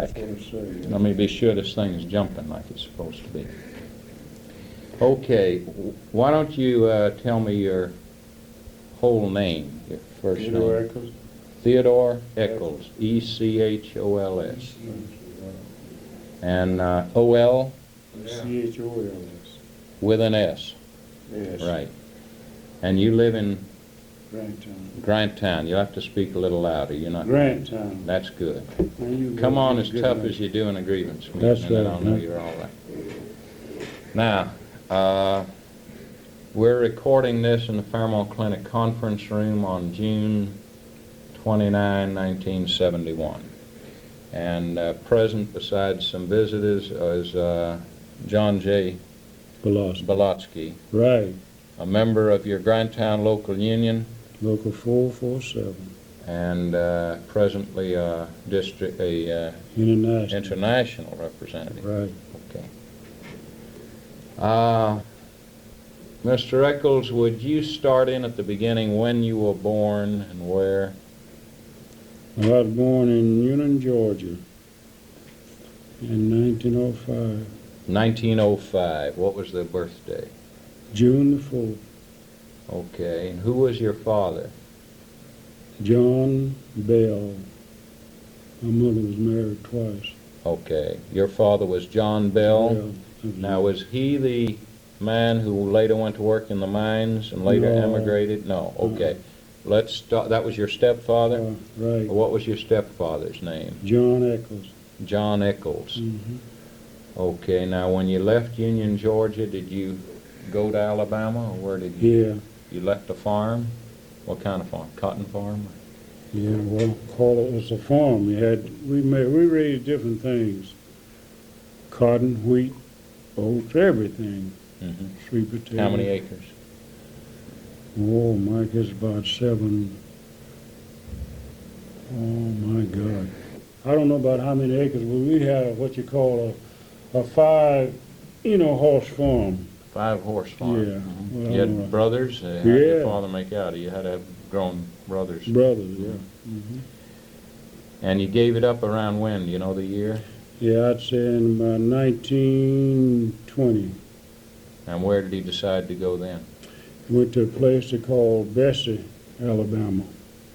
Let me be sure this thing is jumping like it's supposed to be. Okay, why don't you tell me your whole name, your first Theodore name? Echols. Theodore Echols, E-C-H-O-L-S. And O-L C-H-O-L-S. with an S. Yes. Right. And you live in Granttown. Granttown. You'll have to speak a little louder. You're not. Granttown. That's good. Now you Come go on get as good tough lunch. as you do in a grievance meeting, That's and then right, I'll know huh? you're all right. Now, we're recording this in the Fairmont Clinic conference room on June 29, 1971. And present, besides some visitors, is John J. Belotsky, Right. a member of your Granttown local union, Local 447. and presently a International. international representative. Right. Okay. Mr. Echols, would you start in at the beginning when you were born and where? I was born in Union, Georgia in 1905, 1905. What was the birthday? June the 4th. Okay. And who was your father? John Bell. My mother was married twice. Okay. Your father was John Bell. Bell. Now, was he the man who later went to work in the mines and later No. emigrated? No. Okay. Let's start. That was your stepfather? Right. What was your stepfather's name? John Echols. John Echols. Mm-hmm. Okay. Now, when you left Union, Georgia, did you go to Alabama, or where did you? Yeah. You left a farm? What kind of farm? Cotton farm? Yeah, well, call it, it's a farm. We raised different things. Cotton, wheat, oats, everything. Mm-hmm. Sweet potato. How many acres? Oh, Mike, it's about 7. Oh, my God. I don't know about how many acres, but we had what you call a 5, horse farm. 5-horse farm. Yeah. Mm-hmm. Well, You had brothers? How did your Yeah. father make out? You had to have grown brothers. Brothers, yeah. Mm-hmm. And you gave it up around when? Do you know the year? Yeah, I'd say in about 1920. And where did he decide to go then? Went to a place they called Bessie, Alabama.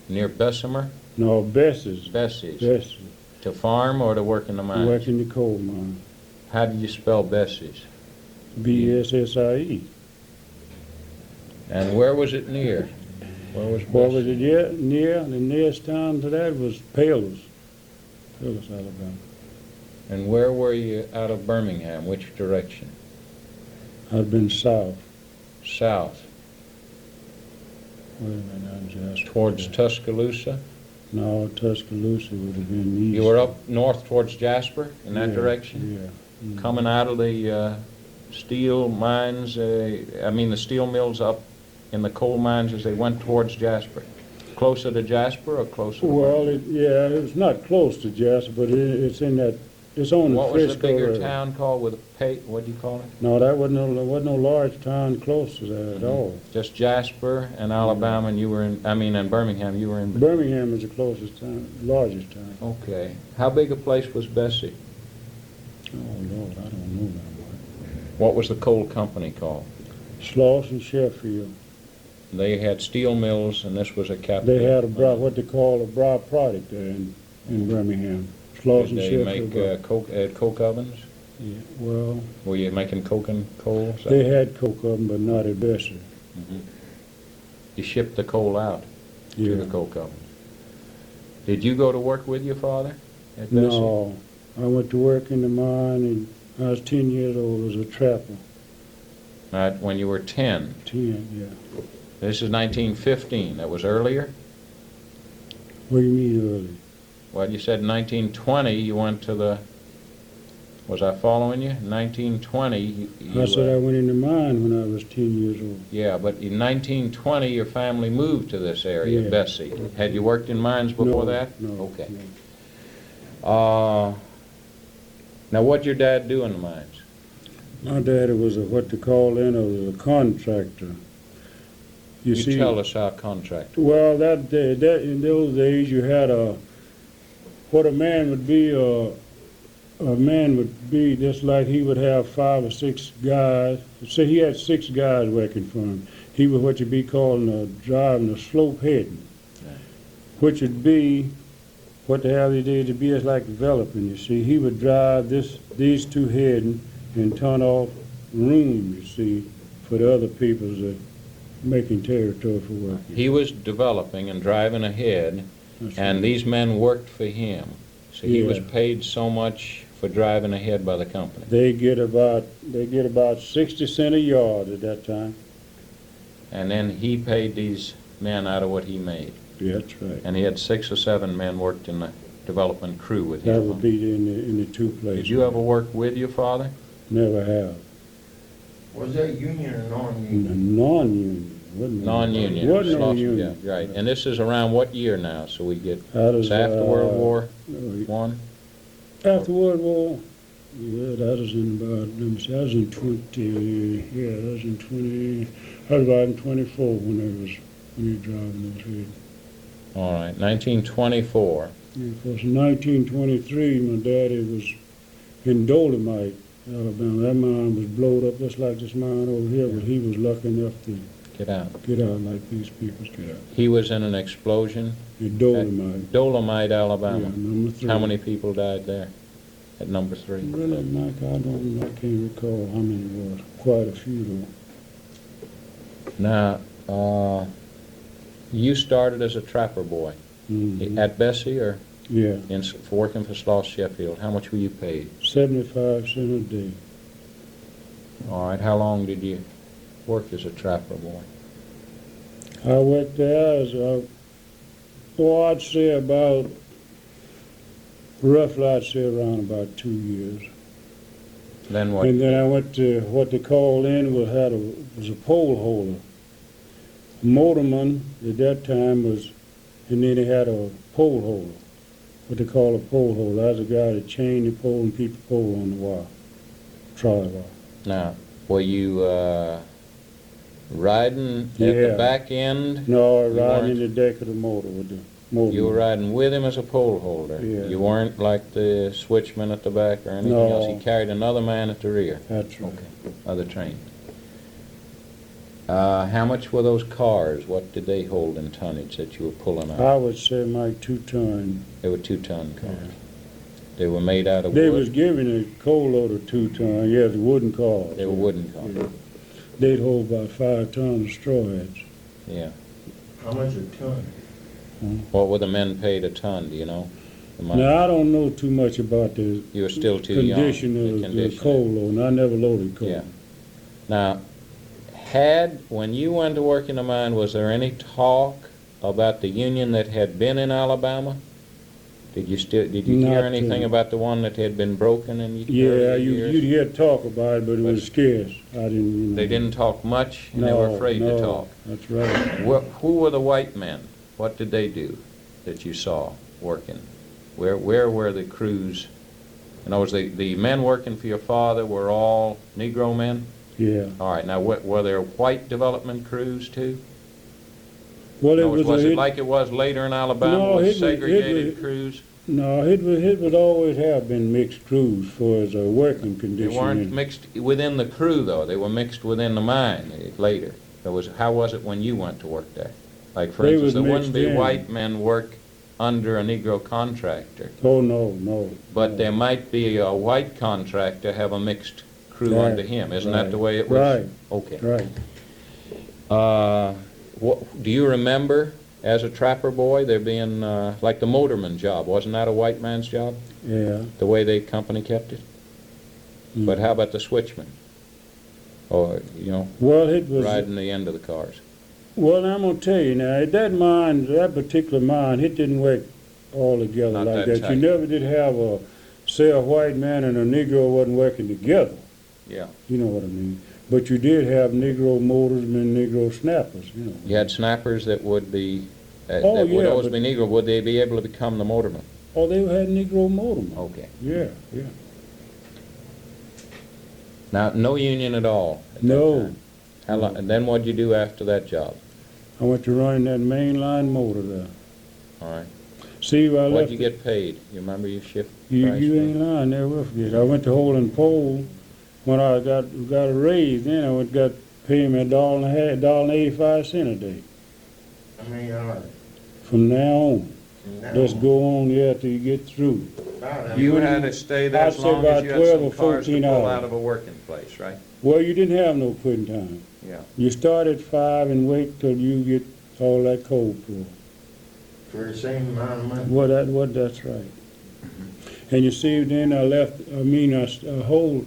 Near Bessemer? No, Bessie's. Bessie's. Bessie. To farm or to work in the mines? Working the coal mine. How did you spell Bessie's? B-S-S-I-E. And where was it near? Where was What was Bessie? it near? The nearest town to that was Palos, Alabama. And where were you out of Birmingham? Which direction? I'd been south. South. Wait a minute, I'm just... Towards Tuscaloosa? No, Tuscaloosa would have been east. You were up north towards Jasper in that Yeah, direction? Yeah. Mm. Coming out of the steel mines, the steel mills up in the coal mines as they went towards Jasper. Closer to Jasper or closer to Well, Birmingham? it's not close to Jasper, but it's in that, it's on the What was the Frisco bigger area. town called with a what do you call it? No, there wasn't no large town close to that at all. Just Jasper and Alabama, and you were in, and Birmingham, you were in. Birmingham is the closest town, largest town. Okay. How big a place was Bessie? Oh, Lord, I don't know that much. What was the coal company called? Sloss and Sheffield. They had steel mills, and this was a capital. They had what they call a broad product there in Birmingham. Sloss Did and they Sheffield. make coke ovens? Yeah, well, Were you making coke and coal? they had coke oven, but not at Bessie. Mm-hmm. You shipped the coal out to Yeah. the coke ovens. Did you go to work with your father at Bessie? No, I went to work in the mine, and I was 10 years old as a trapper. When you were 10. 10, yeah. This is 1915. That was earlier? What do you mean early? Well, you said 1920 you went to the... Was I following you? 1920 you I said I went in the mine when I was 10 years old. Yeah, but in 1920 your family moved to this area, Yeah. Bessie. Had you worked in mines before No, that? No. Okay. No. Now what'd your dad do in the mines? My daddy was what they call then a contractor. You see, tell us how contractor. well, that in those days you had what a man would be a man would be just like he would have 5 or 6 guys. Say he had 6 guys working for him. He was what you'd be calling driving a slope heading, which would be what the hell he did to be is like developing. You see, he would drive these 2 heading and turn off room. You see, for the other people's making territory for work. He was developing and driving ahead, That's and right. these men worked for him. So he was Yeah. paid so much for driving ahead by the company. They get about 60 cents a yard at that time. And then he paid these men out of what he made. Yeah, that's right. And he had 6 or 7 men worked in the development crew with That him. would be in the 2 places. Did you ever work with your father? Never have. Was that union or non-union? Non-union. Wasn't Non-union. Wasn't no Lost- union. Yeah, right. And this is around what year now? So we get, That it's is, after World War uh, I? After World War, yeah, that was in about, let me see, that was in 20, yeah, that was in 20, that was about in 24 when he was driving those heads. All right, 1924. Yeah, of course, in 1923, my daddy was in Dolomite, Alabama. That mine was blowed up just like this mine over here, but he was lucky enough to Get out. get out like these people get out. He was in an explosion In Dolomite. Dolomite, Yeah, Alabama. number 3. How many people died there at number 3? Really, Mike, I can't recall how many it was. Quite a few, Now, you started as a trapper boy though. Mhm. at Bessie or Yeah, for working for Sloss Sheffield. How much were you paid? 75 cents a day. All right, how long did you work as a trapper boy? I worked there as I'd say roughly I'd say around about 2 years. Then what? And then I went to what they called in was a pole holder. Motorman at that time and then they had a pole holder, what they call a pole holder. That's a guy that chained the pole and keep the pole on the wire, trolley wire. Now, were you riding at the Yeah. back end? No, You riding in weren't- the deck of the motor with the motor. You were riding with him as a pole holder. Yeah. You weren't like the switchman at the back or anything No. else. He carried another man at the rear. That's right. Okay. Other train. How much were those cars? What did they hold in tonnage that you were pulling out? I would say my 2-ton. They were 2-ton cars. They were made out of They wood. was giving a coal load of 2-ton, yeah, the wooden cars. They were wooden cars. Yeah. They'd hold about 5 tons of straw heads. Yeah. How much a ton? What were the men paid a ton? Do you know? The money? Now, I don't know too much about the You were still too young. condition of the coal load, and I never loaded coal. Yeah. Now, when you went to work in the mine, was there any talk about the union that had been in Alabama? Did you hear Not, anything about the one that had been broken in the Yeah, early you'd years? hear talk about it, but it But was scarce. I didn't, They didn't talk much, and they were afraid to talk. That's right. Who were the white men? What did they do that you saw working? Where were the crews? In other words, the men working for your father were all Negro men? Yeah. All right, now were there white development crews too? Well, In it other words, was it, it like it was later in Alabama No, with it was- segregated crews? No, it would always have been mixed crews for as a working They condition. weren't mixed within the crew, though. They were mixed within the mine later. How was it when you went to work there? Like, for They instance, was there wouldn't mixed be in. white men work under a Negro contractor, Oh, no. but no. there might be a white contractor have a mixed crew Right, under him. Isn't that the right, way it was? right. Okay. Right. Do you remember, as a trapper boy, there being, like the motorman job, wasn't that a white man's job? Yeah. The way the company kept it? Mm. But how about the switchman? Or, Well, it was. riding the end of the cars? Well, I'm gonna tell you now. At that mine, that particular mine, it didn't work all together Not like that that. tight. You never did have a white man and a Negro wasn't working together. Yeah. You know what I mean? But you did have Negro motorsmen, Negro snappers. You know. You had snappers that would be, Oh, that would yeah, always but- be Negro. Would they be able to become the motorman? Oh, they had Negro motormen. Okay. Yeah. Now, no union at all at that No. time. How long, and then what'd you do after that job? I went to running that mainline motor there. All right. See, I What'd left. you get paid? You remember your shift You price? ain't lying, never forget. I went to Holding Pole when I got a raise. Then I went got paid me $1.85 a day. How many hours? From now on, From now let's on? go on there till you get through. About how You many- had to stay there I'd as say long about as you had 12 some or cars to 14 pull hours. out of a working place, right? Well, you didn't have no quitting time. Yeah. You start at 5 and wait till you get all that coal pulled. For the same amount of money? That's right. And you see, then I left, I hold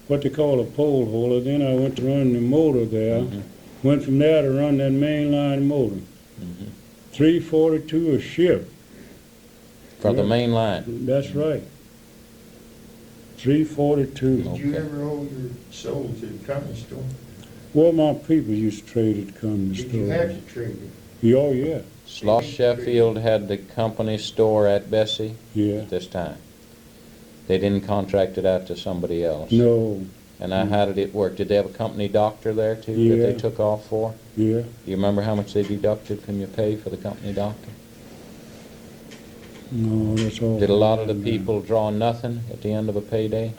what they call a pole holder. Then I went to run the motor there. Mhm. Went from there to run that main line motor. Mhm. 342 a shift. For the Yeah. main line. That's right. 342. Did you Okay. ever owe your soul to the company store? Well, my people used to trade at the company Did store. you have to trade it? Yeah, oh, yeah. Sloss Sheffield had the company store at Bessie Yeah. at this time. They didn't contract it out to somebody else. No. And now how did it work? Did they have a company doctor there too that Yeah. they took off for? Yeah. Do you remember how much they deducted from your pay for the company doctor? No, that's all. Did a lot of the people draw nothing at the end of a payday?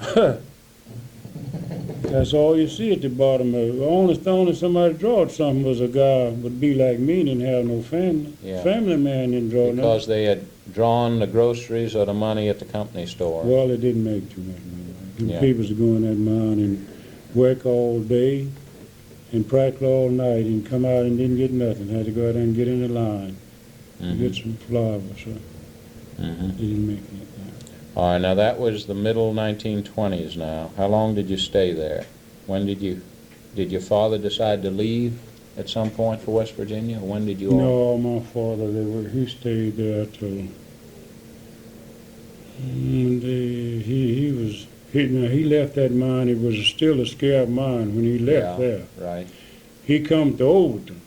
That's all you see at the bottom of it. Only somebody drawed something was a guy would be like me, didn't have no family. Yeah. Family man didn't draw Because nothing. they had drawn the groceries or the money at the company store. Well, it didn't make too much money. The Yeah. people's going that mine and work all day and practice all night and come out and didn't get nothing. Had to go out there and get in the line to get Mhm. some flour. So Mhm. they didn't make anything. All right, now that was the middle 1920s now. How long did you stay there? When did your father decide to leave at some point for West Virginia? Or when did you all? No, my father, he stayed there till, he left that mine. It was still a scab mine when he left Yeah, there. right. He come to Overton,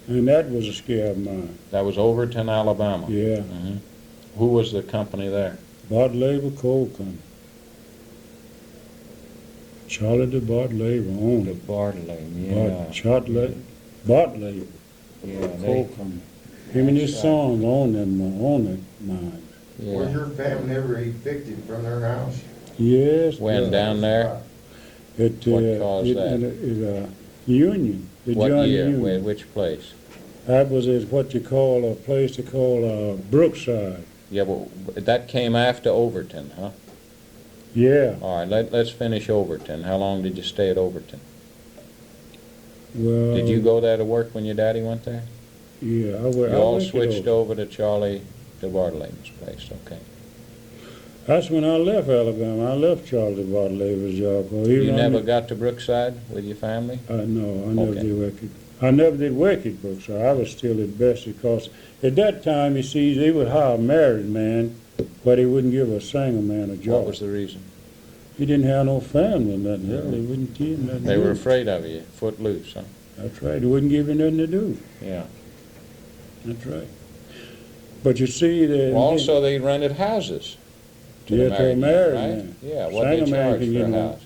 and that was a scab mine. That was Overton, Alabama. Yeah, Mhm. Who was the company there? Bart Labor Coal Company. Charlie de Bart Labor owned it. Bartley, Bart Labor Yeah, Coal Company. Him and his sons owned that mine. Was yeah. your family ever evicted from their house? Yes. When yeah. down there? It, What caused that? Union. The What Johnny year? Union. Which place? That was what you call a place they call Brookside. Yeah, but that came after Overton, huh? Yeah. All right, let's finish Overton. How long did you stay at Overton? Well. Did you go there to work when your daddy went there? Yeah, I You all switched over to Charlie DeBartle's place, okay. That's when I left Alabama. I left Charlie Bart Labor's job. You never got to Brookside with your family? No, I never Okay. did work it. I never did work at Brookside. I was still at Bessie because at that time, you see, they would hire a married man, but they wouldn't give a single man a job. What was the reason? He didn't have no family or nothing. Hell, they wouldn't give him nothing They to were do. afraid of you, foot loose, huh? That's right. They wouldn't give him nothing to do. Yeah. That's right. But you see, Well, also, they rented houses to the yeah, to a married married man, man. right? Yeah, what they Single man charge can for get a one. house?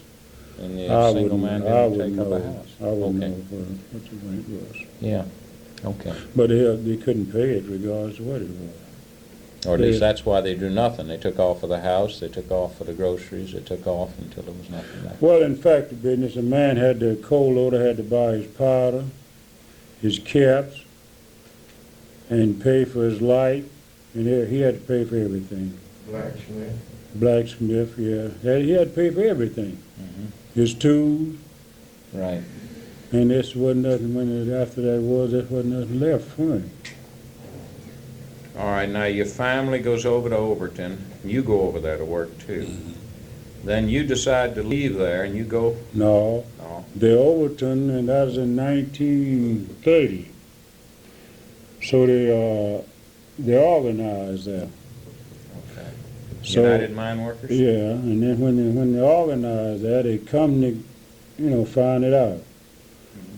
And the I single wouldn't, man I didn't wouldn't take up know. a house? I wouldn't Okay. know what the rent was. Yeah, okay. But they couldn't pay it regardless of what it was. Or at least They- that's why they do nothing. They took off for the house, they took off for the groceries, they took off until there was nothing left. Well, in fact, the business, a man had the coal loader had to buy his powder, his caps, and pay for his light, and he had to pay for everything. Blacksmith? Blacksmith, yeah. He had to pay for everything. Mhm. His tools, Right. and this wasn't nothing, after that wasn't nothing left for him. All right, now your family goes over to Overton, and you go over there to work too. Then you decide to leave there and you go, No, oh, the Overton, and that was in 1930. So they organized that. okay. So, United Mine Workers? yeah, and then when they organized that, they come to, find it out.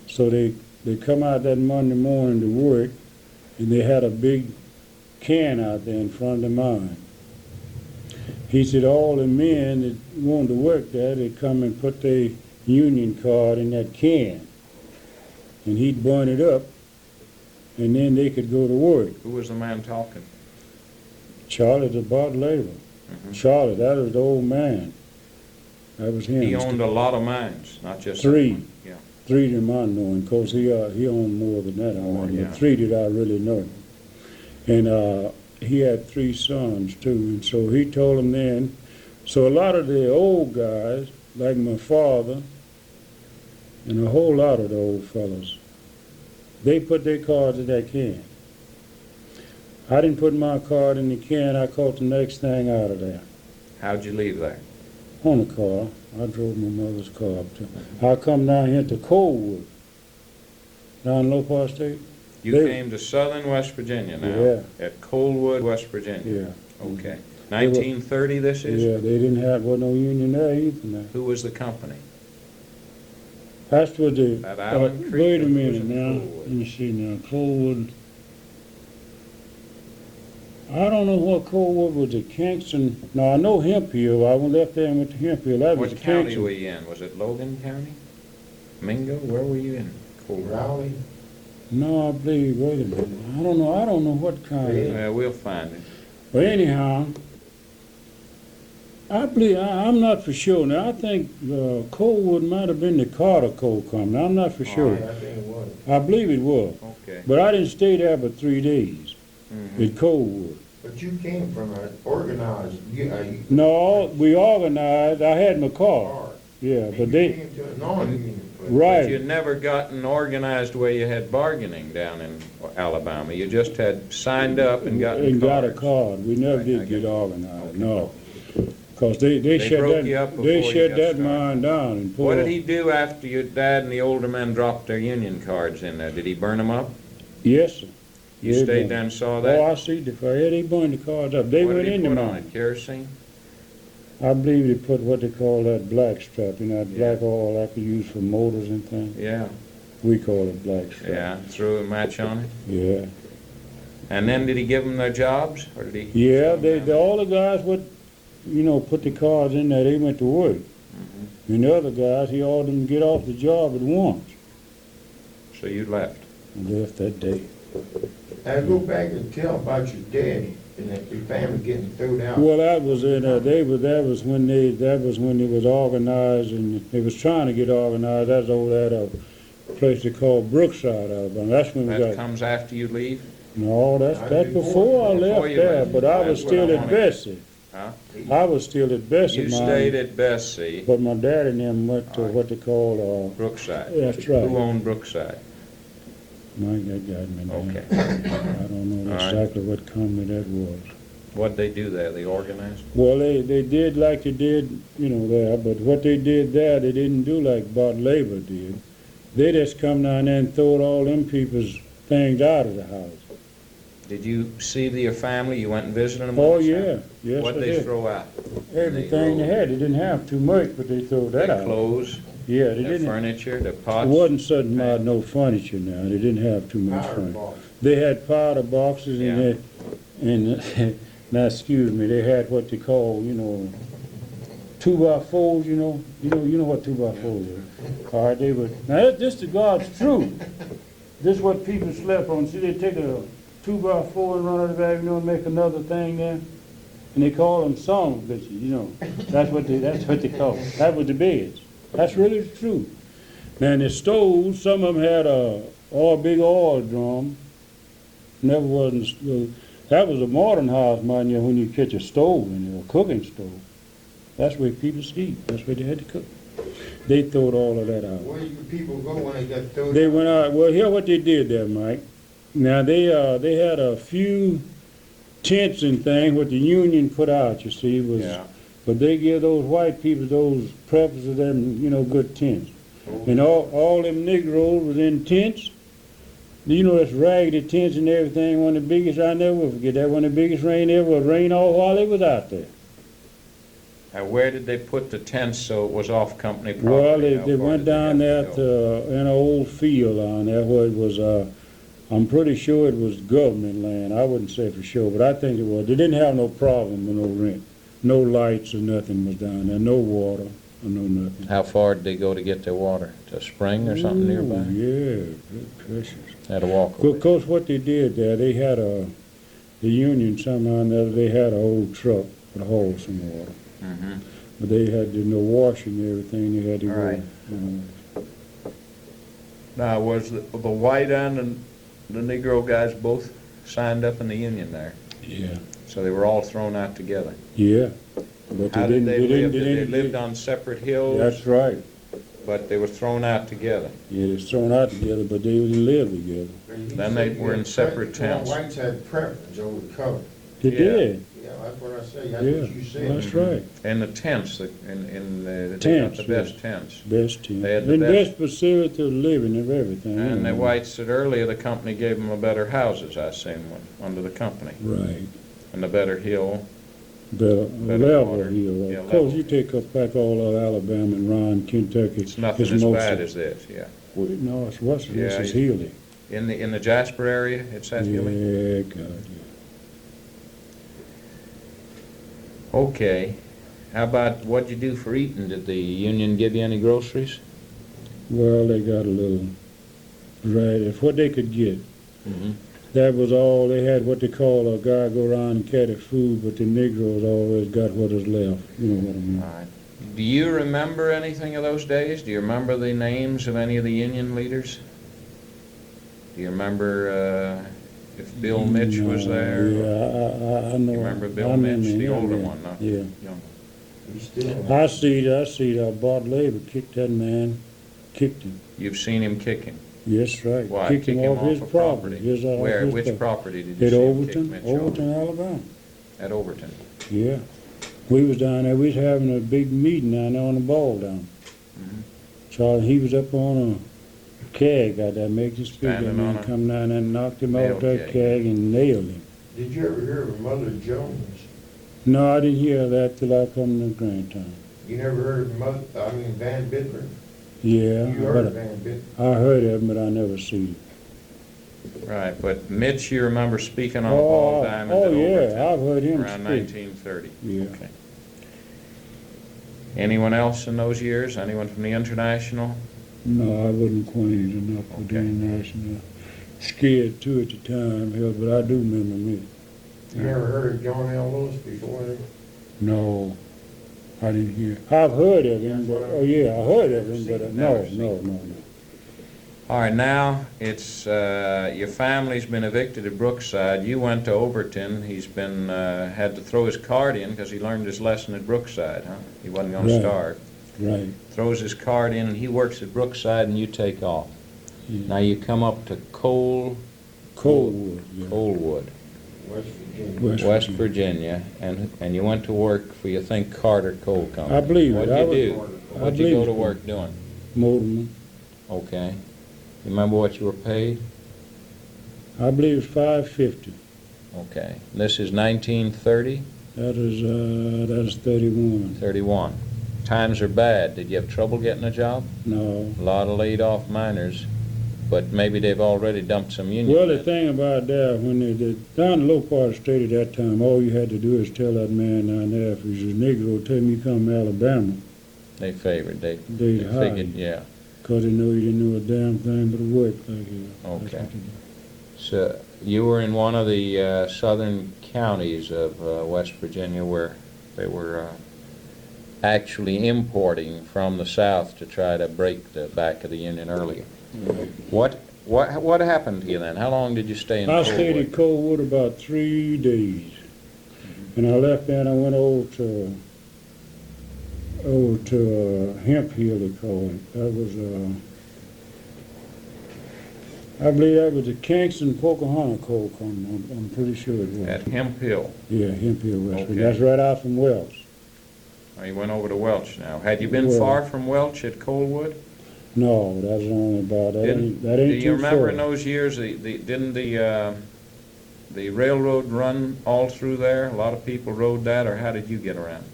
So they come out that Monday morning to work, and they had a big can out there in front of the mine. He said all the men that wanted to work there, they'd come and put their union card in that can, and he'd burn it up and then they could go to work. Who was the man talking? Charlie, the bought labor. Charlie, that was the old man. That was him. He owned a lot of mines, not just Three. one. Yeah. Three to my knowing, because he owned more than that. More, yeah. But three that I really know. And he had 3 sons, too. And so he told them then, so a lot of the old guys, like my father, and a whole lot of the old fellas, they put their cards in that can. I didn't put my card in the can. I caught the next thing out of there. How'd you leave there? On a car. I drove my mother's car up to. I come down here to Coldwood, down in Lopar State. You They- came to southern West Virginia now? Yeah. At Coldwood, West Virginia? Yeah. Okay. 1930 this is? Yeah, they didn't have, no union there either now. Who was the company? That's what the, At Island Creek wait a or was minute it now, Coldwood? let me see now, Coldwood. I don't know what Coldwood was, at Kingston. No, I know Hemphill. I went left there and went to Hemphill. That was What county Kingston. were you in? Was it Logan County? Mingo? Where were you in? Coldwood? Raleigh, No, I believe, wait a minute. I don't know what kind. Yeah. We'll find it. But anyhow, I believe, I'm not for sure. Now, I think Coldwood might have been the Carter Coal Company. I'm not for sure. I think it was. I believe it was. Okay. But I didn't stay there but 3 days Mhm. at Coldwood. But you came from an organized, No, we organized. I had my car. car. Yeah, And but you they, came to a non-union place. Right. But you'd never gotten organized where you had bargaining down in Alabama. You just had signed up and gotten got a cards. card. We never Right, I did get get it. organized, no. Because they shut broke you up that, before they you shut got that started. mine down and What pulled. did he do after your dad and the older men dropped their union cards in there? Did he burn them up? Yes, sir. You They stayed burned. there and saw Oh, that? I see the fire. Yeah, they burned the cards up. They What went did he in the put on mine. it? Kerosene? I believe they put what they call that black strap, you know, that Yeah. black oil that you use for motors and things. Yeah, We call it black strap. yeah. Threw a match on it? Yeah. And then did he give them their jobs, or did he? Yeah, shut 'em down? all the guys would, put the cards in there, they went to work. Mhm. And the other guys, he ordered them to get off the job at once. So you left? I left that day. Now go back and tell about your daddy and that your family getting thrown out. Well, that was when they was organized, and they was trying to get organized. That's over at a place they call Brookside, Alabama. That's when we That got. comes after you leave? No, that's Before before I you left there, left. but I was That's what I still at wanted. Bessie. Huh? I was still at Bessie. You mine, stayed at Bessie, But my daddy and them went to All right. what they call, Brookside. that's right. Who owned Brookside? Mike, that got me now. Okay. I don't know All right. exactly what company that was. What'd they do there? They organized? Well, they did like they did, there, but what they did there, they didn't do like Bart Labor did. They just come down there and throwed all them people's things out of the house. Did you see your family? You went and visited them? Oh, on the yeah, Sabbath? yes, I What'd they did. throw out? Everything they had, they didn't have too much, but they threw that Their out. clothes, Yeah, they their didn't. furniture, their It pots? wasn't sudden about no furniture now, they didn't have too much Powder furniture. box. They had powder boxes Yeah. and now, excuse me, they had what they call, 2x4s, you know what 2x4s are. All right, they would, now this the God's truth. This is what people slept on. See, they take a 2x4 and run out of the back, and make another thing there. And they call them song bitches, That's what they call them. That was the beds. That's really the truth. Now in the stoves, some of them had a big oil drum. Never wasn't. That was a modern house, mind you, when you catch a stove in there, a cooking stove. That's where people eat. That's where they had to cook. They throwed all of that out. Where did the people go when they got thrown out? They went out. Well, here what they did there, Mike. Now they had a few tents and things what the union put out. You see, was Yeah. but they give those white people those preppers of them, good tents. Oh. And all them Negroes was in tents. That's raggedy tents and everything. One of the biggest, I never will forget that. One of the biggest rain ever was rain all while they was out there. Now, where did they put the tents so it was off company property? Well, How they far went did they down there have to go? in an old field down there where it was, I'm pretty sure it was government land. I wouldn't say for sure, but I think it was. They didn't have no problem with no rent. No lights or nothing was down there, no water. I know nothing. How far did they go to get their water? To a spring or something Ooh, nearby? yeah, good precious. Had to walk Of away. course, what they did there, they had the union somehow or another, they had an old truck to haul some water. Mm-hmm. But they had to washing and everything, they had to All go. right. Now, was the white and the Negro guys both signed up in the union there? Yeah, So they were all thrown out together. yeah. But How did they live? Did they didn't- lived on separate hills? That's right. But they were thrown out together. Yeah, they was thrown out together, but they didn't live together. Then they were in separate towns. Whites had preference over color. They Yeah. did, Yeah, that's what I say, that's yeah, what you said. that's right. And the tents, they got Tents, the best tents. Best team. They had the And best- best facility of living of everything. And the anyway. whites said earlier the company gave them a better houses, I seen, under the company. Right. And the better hill. The Better level water. here. Yeah, Of course, level. you take up back all of Alabama and Ryan, Kentucky. It's nothing as bad as this, yeah. No, it's worse than this, Yeah, it's Healy. In the Jasper area, it's that hilly? Yeah, God, yeah. Okay. How about, what'd you do for eating? Did the union give you any groceries? Well, they got a little, right, it's what they could get. Mm-hmm. That was all, they had what they call a guy go around and carry food, but the Negroes always got what was left, you know what I mean? All right. Do you remember anything of those days? Do you remember the names of any of the union leaders? Do you remember if Bill Mitch was No, there? Yeah, I know. You remember Bill I remember Mitch, the him, older yeah, one, not Yeah. young? He's still. I see Bart Labor kicked that man, kicked him. You've seen him kick him. Yes, right. Why? Kicked Kick him off his of property. Off Where? his Which property. property did you At see him kick Overton, Mitch Overton, Alabama. At Overton. Yeah. We was down there, we was having a big meeting down there on the ball down. Mhm. So he was up on a keg out there, make the speak, that Standing man on a come down there and knocked him nail off that keg. keg and nailed him. Did you ever hear of Mother Jones? No, I didn't hear that till I come to Grandtown. You never heard of Van Bittler? Yeah, You heard of but Van Bittler? I heard of him, but I never seen him. Right, but Mitch, you remember speaking on a ball diamond at Overton? Yeah, I've heard him Around speak. 1930. Yeah. Okay. Anyone else in those years? Anyone from the International? No, I wasn't acquainted enough with the Okay. international. Scared too at the time, hell, but I do remember me. You never heard of John L. Lewis before? No, I didn't hear. I've heard of him, but, oh yeah, I heard of him, but Never no. All right, now it's your family's been evicted at Brookside. You went to Overton. He's been had to throw his card in because he learned his lesson at Brookside. Huh? He wasn't going to Right. start. Right. Throws his card in, and he works at Brookside, and you take off. Yeah. Now you come up to Coldwood, yeah. Coalwood, West Virginia. West Virginia, and you went to work for, you think, Carter Coal Company. I believe it. What'd I you was- do? I What'd you believe go to it. work doing? Motorman. Okay. You remember what you were paid? I believe it's $5.50. Okay. This is 1930, That is 31. 31. Times are bad. Did you have trouble getting a job? No. A lot of laid-off miners, but maybe they've already dumped some union Well, the men. thing about that, when they down the low part of the state at that time, all you had to do is tell that man down there, if he's a Negro, tell him you come from Alabama. They favored. They They'd hire figured, you, yeah. because they know you didn't know a damn thing but work like you. That's Okay. what they did. So you were in one of the southern counties of West Virginia where they were actually importing from the south to try to break the back of the Union earlier. What happened to you then? How long did you stay in I stayed Coalwood? at Coldwood about 3 days, and I left there and I went over to Hemp Hill, they call it. That was I believe that was the Kingston Pocahontas Coal Company. I'm pretty sure it was. At Hemp Hill. Yeah, Hemp Hill, West Okay. Virginia. That's right out from Wells. Oh, you went over to Welch now. Had you been Well- far from Welch at Coalwood? No, that's only about that. That Do ain't you too remember far. in those years, didn't the railroad run all through there? A lot of people rode that, or how did you get around?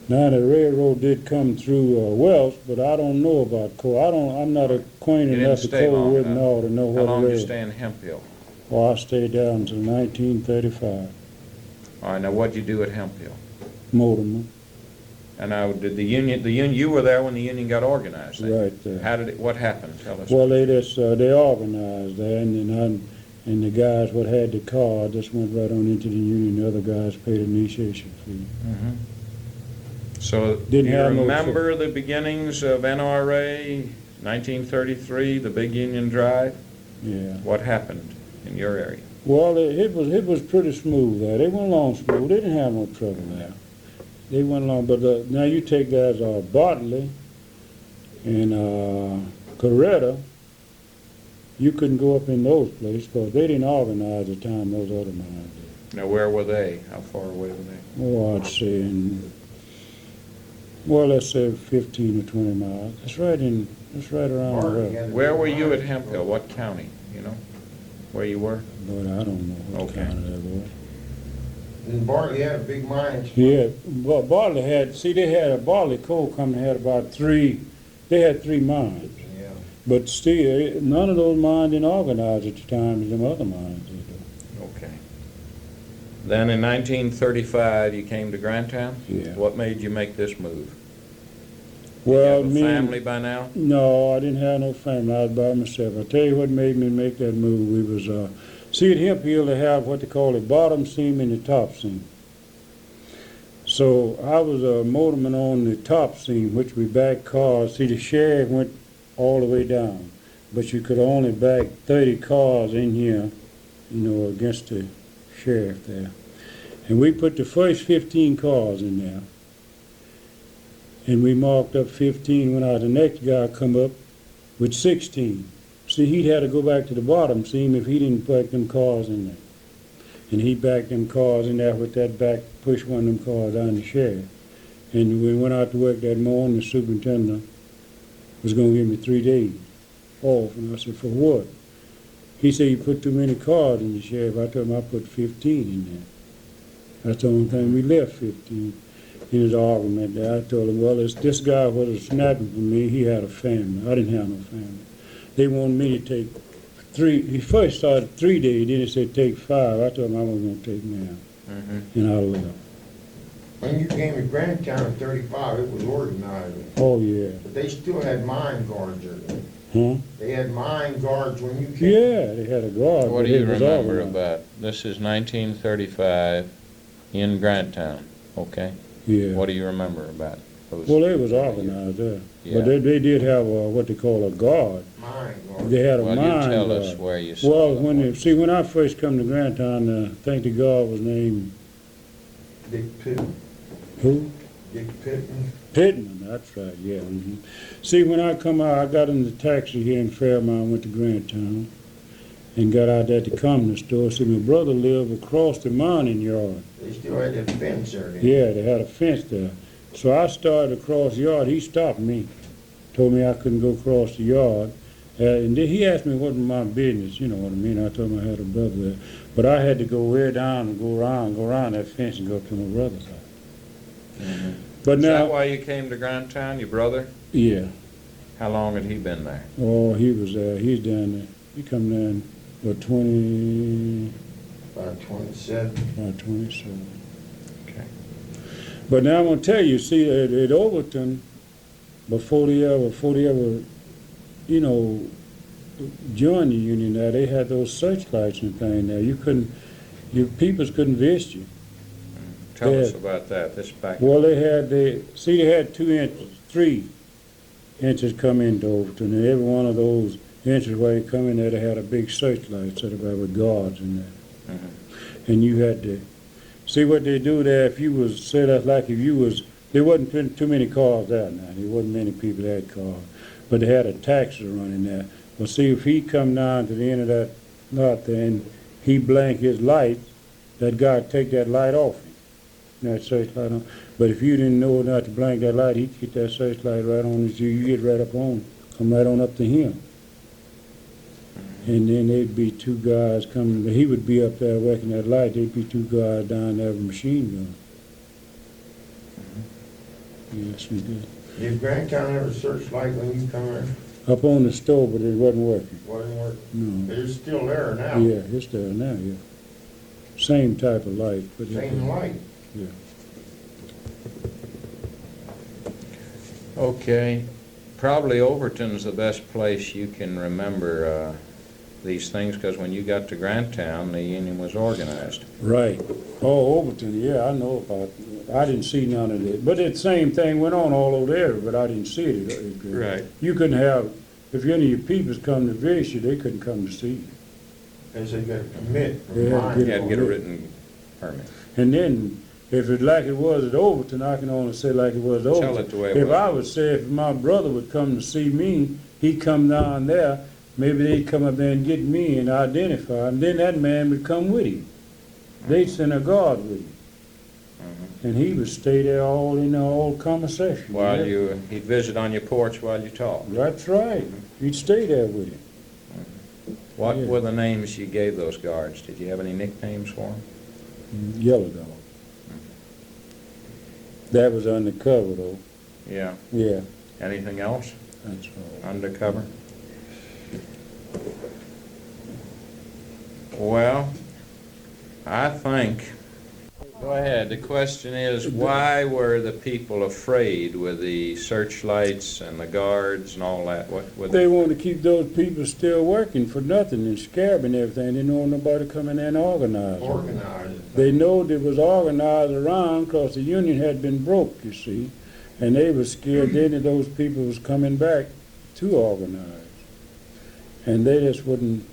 Now the railroad did come through Wells, but I don't know about Coal. I'm not You acquainted didn't enough to stay long Coalwood and enough. all to know How what long it did you is. stay in Hemp Hill? Oh, I stayed down until 1935. All right, now what'd you do at Hemp Hill? Motorman. And now, did the union, you were there when the union got organized then? Right there. How did it, what happened? Tell us. Well, they organized there, and the guys what had the car just went right on into the union. The other guys paid an initiation fee. Mhm. So, do Didn't you have no remember the beginnings of NRA, 1933, the big union drive? Yeah. What happened in your area? Well, it was pretty smooth there. They went along smooth. They didn't have no trouble there. They went along, but now you take guys Bartley and Coretta. You couldn't go up in those places because they didn't organize the time those other mines did. Now, where were they? How far away were they? Oh, I'd say let's say 15 or 20 miles. That's right around the Bartley road. had a Where big were you mine. at Hemphill? What county, you know? Where you were? But I don't know what Okay. kind of that was. And Bartley had a big mine. Yeah, well, Bartley they had a Bartley Coal Company had they had three mines. Yeah. But still, none of those mines didn't organize at the time as them other mines did. Okay. Then in 1935, you came to Grantown? Yeah. What made you make this move? Well, Did you have a family by now? No, I didn't have no family. I was by myself. I tell you what made me make that move. We was at Hemphill they have what they call a bottom seam and the top seam. So I was a motorman on the top seam, which we back cars. See, the sheriff went all the way down, but you could only back 30 cars in here, against the sheriff there. And we put the first 15 cars in there. And we marked up 15 when the next guy come up with 16. See, he'd had to go back to the bottom seam if he didn't back them cars in there. And he backed them cars in there with that back, pushed one of them cars down the sheriff. And we went out to work that morning, the superintendent was going to give me 3 days off. And I said, for what? He said, you put too many cars in the sheriff. I told him I put 15 in there. That's the only thing we left 15. In his argument there, I told him, well, this guy was snapping for me. He had a family. I didn't have no family. They wanted me to take 3. He first started 3 days, then he said take 5. I told him I wasn't going to take me out. Mm-hmm. And I left. When you came to Grantown in 35, it was organized. Oh, yeah. But they still had mine guards there. Huh? They had mine guards when you came. Yeah, they had a guard. What but do you it was remember organized. about, this is 1935 in Grantown, okay? Yeah. What do you remember about those? Well, they was organized there. Yeah. But they did have what they call a guard. Mine guards. They had a Well, mine you tell guard. us where you saw Well, them. when I first come to Grantown, I think the guard was named, Dick Pittman. who? Dick Pittman. Pittman, that's right, yeah. See, when I come out, I got in the taxi here in Fairmount, went to Grantown, and got out at the convenience store. See, my brother lived across the mining yard. They still had that fence there. didn't Yeah, they had a fence there. So I started across the yard. He stopped me, told me I couldn't go across the yard. And then he asked me what was my business, you know what I mean. I told him I had a brother there. But I had to go way down and go around that fence and go up to my brother's house. Mm-hmm. But Is now, that why you came to Grantown, your brother? yeah. How long had he been there? Oh, he was there. He's down there. He come down for 27. About 27. Okay. But now I'm gonna tell you, see, at Overton, before they ever, joined the union there, they had those searchlights and things there. You peoples couldn't visit you. Tell us Yeah. about that, this back. Well, they had 3 inches come into Overton, and every one of those inches where you come in there, they had a big searchlight set up there with guards in there. Mhm. And you had to see what they do there. If you was set up like if you was, there wasn't too many cars there now. There wasn't many people that had cars, but they had a taxi running there. Well, see, if he come down to the end of that lot there and he blank his light, that guy would take that light off him. That searchlight on. But if you didn't know not to blank that light, he'd get that searchlight right on you. You get right up on, come right on up to him. And then there'd be 2 guys coming. He would be up there working that light. There'd be 2 guys down there with a machine gun. Yes, we did. Did Grantown ever searchlight when you come in? Up on the stove, but it wasn't working. Wasn't working. No. It's still there now. Yeah, it's there now. Yeah. Same type of light, but Same light. Yeah. Okay, probably Overton's the best place you can remember these things, because when you got to Granttown, the union was organized. Right. Oh, Overton, yeah, I know about, I didn't see none of it. But the same thing went on all over there, but I didn't see it. Right. You couldn't have, if any of your peoples come to visit you, they couldn't come to see you. They say you got a permit. They had to You had to get a written permit. And then, if it's like it was at Overton, I can only say like it was at Tell Overton. it the way it If was. I would say if my brother would come to see me, he'd come down there, maybe they'd come up there and get me and identify him, then that man would come with him. They'd send a guard with him. And he would stay there all in the whole conversation. While he'd visit on your porch while you talked. That's right. He'd stay there with him. What Yeah. were the names you gave those guards? Did you have any nicknames for them? Yellow Dog. That was undercover though. Yeah. Yeah, Anything else? that's all. Undercover? Well, I think, go ahead, the question is, why were the people afraid with the searchlights and the guards and all that? What were They wanted to keep those people still working for nothing and scab and everything. They didn't want nobody coming in and organizing. Organized. They know it was organized around because the union had been broke, you see, and they were scared then that those people was coming back to organize. And they just wouldn't,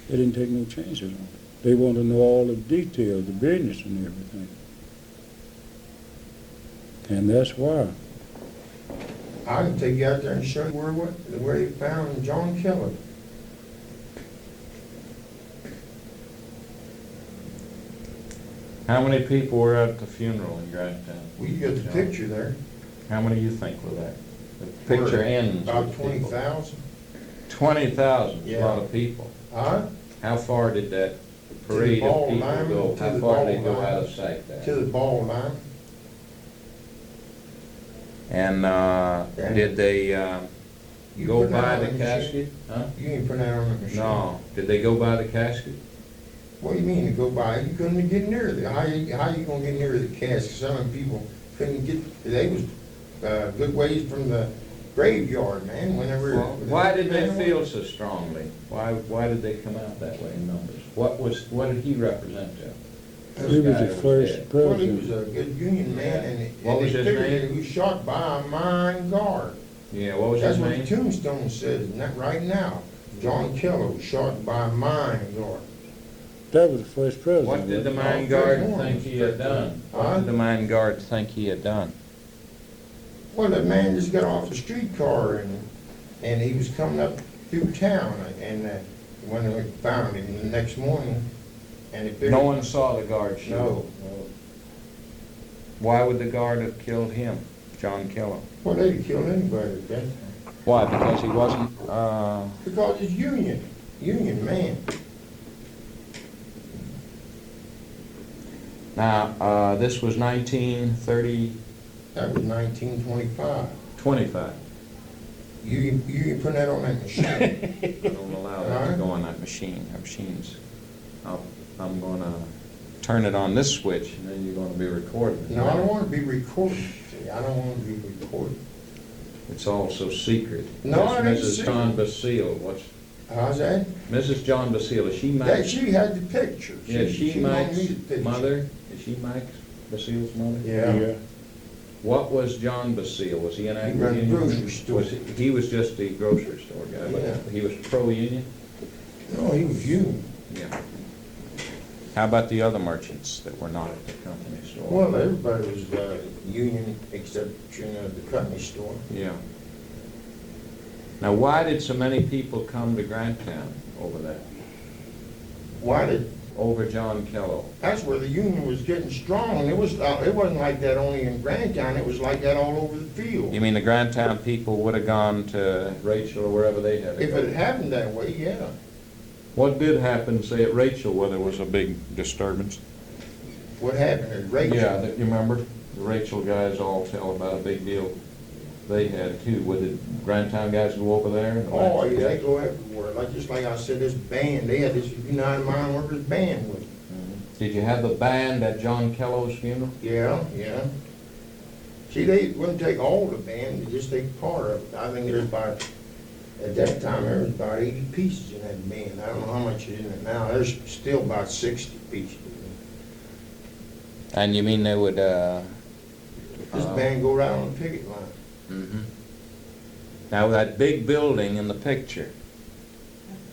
they didn't take no chances on it. They wanted to know all the details, the business and everything. And that's why. I can take you out there and show you where they found John Keller. How many people were at the funeral in Granttown? We got the picture there. How many do you think were there? The picture ends About with people. 20,000. 20,000, a Yeah. lot of people. Huh? How far did that parade of ball people line, go? to How the far did they ball go line. out of sight To there? the ball line. And Yeah. did they You go put that by on the machine? casket? Huh? You ain't put that on the machine. No. Did they go by the casket? What do you mean to go by? You couldn't get near it. How you gonna get near the casket? Some of the people couldn't get, they was good ways from the graveyard, man, whenever. Why did they feel so strongly? Why did they come out that way in numbers? What did he represent to? He was guy the that was first dead. Well, he was president. a good Union man, and What was they his figured name? he was shot by a mine guard. Yeah, what was That's his what the name? tombstone says, and that right now. John Keller was shot by a mine guard. That was the first president. What did the wasn't mine Oh, guard Fred Warren. think he had done? What Huh? did the mine guard think he had done? Well, that man just got off the streetcar and he was coming up through town, and when they found him the next morning, and they figured. No one saw the guard shoot. No. Why would the guard have killed him, John Keller? Well, they'd have killed anybody, okay? Why? Because he wasn't, Because it's Union man. now, this was 1930, That was 1925. 25. You can put that on that machine. Don't allow that to go on that machine. That machine's, I'm gonna turn it on this switch, and then you're gonna be recorded. No, I don't want to be recorded. See, I don't want to be recorded. It's all so secret. No, it ain't Mrs. secret. John Basile, what's, How's that? Mrs. John Basile, is she That Mike's? she had the picture. Yeah, is she loaned me Mike's the picture. mother? Is she Mike's Basile's mother? Yeah. What was John Basile? Was he an He active ran a union? grocery store. He was just a grocery store guy, Yeah. but he was pro-union? No, he was Union. Yeah. How about the other merchants that were not at the company store? Well, everybody was Union except, the company store. Yeah. Now, why did so many people come to Granttown over that? Why did, Over John Keller? that's where the Union was getting strong. It wasn't like that only in Granttown, it was like that all over the field. You mean the Granttown people would have gone to Rachel or wherever they had to If go? it happened that way, yeah. What did happen, say, at Rachel, where there was a big disturbance? What happened at Rachel? Yeah, you remember? The Rachel guys all tell about a big deal they had too. Would the Granttown guys go over there? and Oh, wax yeah, the they guys? go everywhere. Like, just like I said, this band, they had this United Mine Workers band with them. Did you have the band at John Kello's funeral? Yeah, yeah. See, they wouldn't take all the band, they just take part of it. I think there's about, at that time, there was about 80 pieces in that band. I don't know how much is in it now. There's still about 60 pieces. And you mean they would, This band go right on the picket line. mhm. Now, that big building in the picture,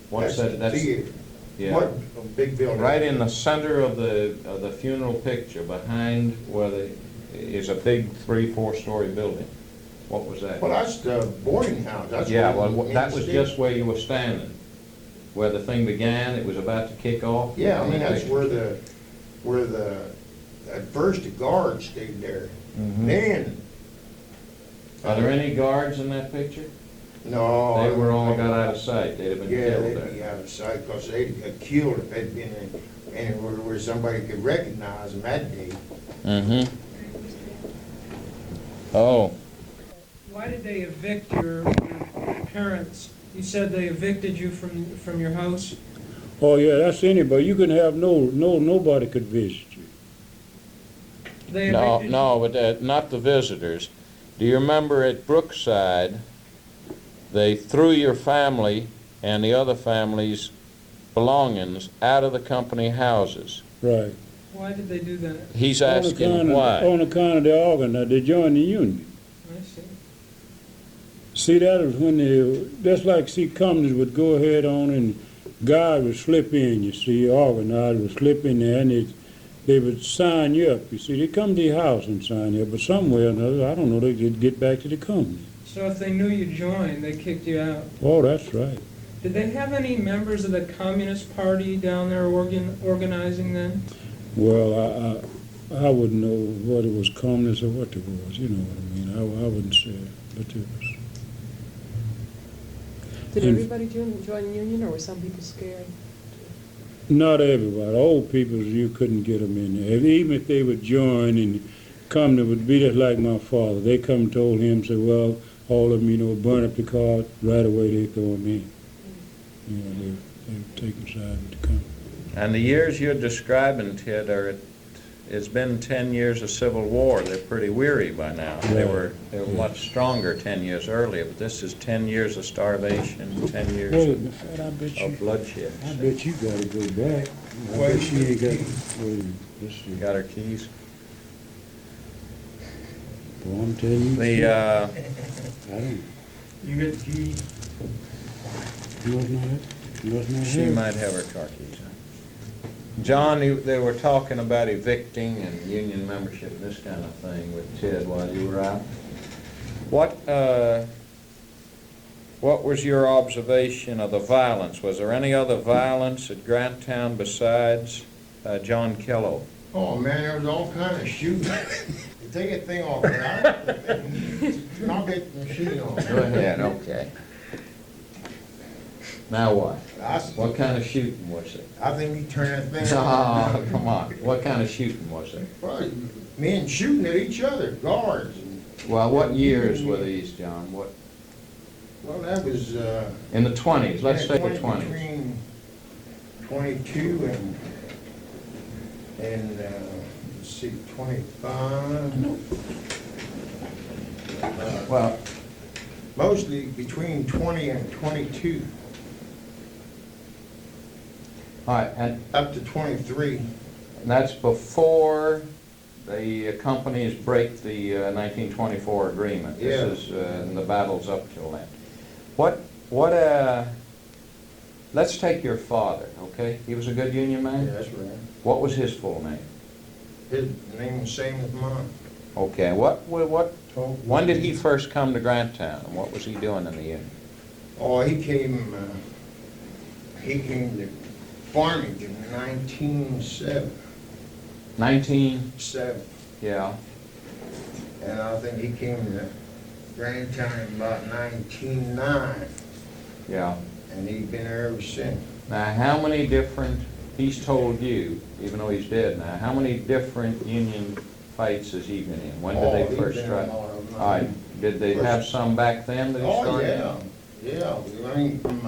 what's That's that? the theater. Yeah. What big building? Right in the center of the funeral picture, behind where is a big 3-4 story building. What was that? Well, that's the boarding house. That's Yeah, where well, the that was instead- just where you were standing, where the thing began, it was about to kick off. Yeah, I mean, that's where at first the guards stayed there. Mhm. Then. Are there any guards in that picture? No. They were all got out of sight, they'd have been Yeah, killed they'd be there. out of sight, because they'd get killed if they'd been anywhere where somebody could recognize them that day. Mm-hmm. Oh, Why did they evict your parents? You said they evicted you from your house? Oh, yeah, that's anybody. You can have nobody could visit you. They no, evicted no, but not the visitors. Do you remember at Brookside, they threw your family and the other family's belongings out of the company houses? Right. Why did they do that? He's On asking why. On account of the organ, they joined the union. I see. See, that was when that's like, see, companies would go ahead on and guys would slip in, you see, organized would slip in there, and they would sign you up, you see. They come to your house and sign you up, but somewhere or another, I don't know, they could get back to the company. So if they knew you joined, they kicked you out. Oh, that's right. Did they have any members of the Communist Party down there organizing then? Well, I wouldn't know what it was, communist or what it was, you know what I mean. I wouldn't say it, but it was. Did And- everybody join the union, or were some people scared? Not everybody. Old people, you couldn't get them in there. Even if they would join and come, it would be just like my father. They come and told him, say, well, all of them, you know, burn up the card. Right away they throw them in. You know, they've taken sides with the company. And the years you're describing, Ted, it's been 10 years of Civil War. They're pretty weary by now. They were much stronger 10 years earlier, but this is 10 years of starvation, 10 years Wait a minute, Fred, I bet of you, bloodshed. I bet you gotta go back. I Wait, bet she ain't got, wait a minute, let's see. You got her keys? Well, I'm telling you. The, I don't, You get the key? you must not have, you must not have. she might have her car keys. John, they were talking about evicting and union membership and this kind of thing with Ted while you were out. What was your observation of the violence? Was there any other violence at Granttown besides John Kello? Oh, man, there was all kind of shooting. You take that thing off there, knock that machine off. Go ahead, okay. Now what? I What kind of shooting was it? think he turned that thing Oh, off. come on. What kind of shooting was it? Well, men shooting at each other, guards. Well, what years were these, John? What, Well, that was, in the 20s, let's say the 20s. Between 22 and, let's see, 25. Well, Mostly between 20 and 22, all right, and up to 23. that's before the companies break the 1924 agreement. Yeah. This is, and the battle's up till then. Let's take your father, okay? He was a good union Yeah, man? that's right. What was his full name? His name was same as mine. Okay, when did he first come to Granttown, and what was he doing in the union? Oh, he came to Farmington in 1907. 19, yeah. And I think he came to Granttown in about 1909, Yeah. and he's been there ever since. Now, how many different, he's told you, even though he's dead now, how many different union fights has he been in? When did Oh, they he's first been in strike? a lot of them. All right, did they have some back then that he Oh, started? yeah. I mean, from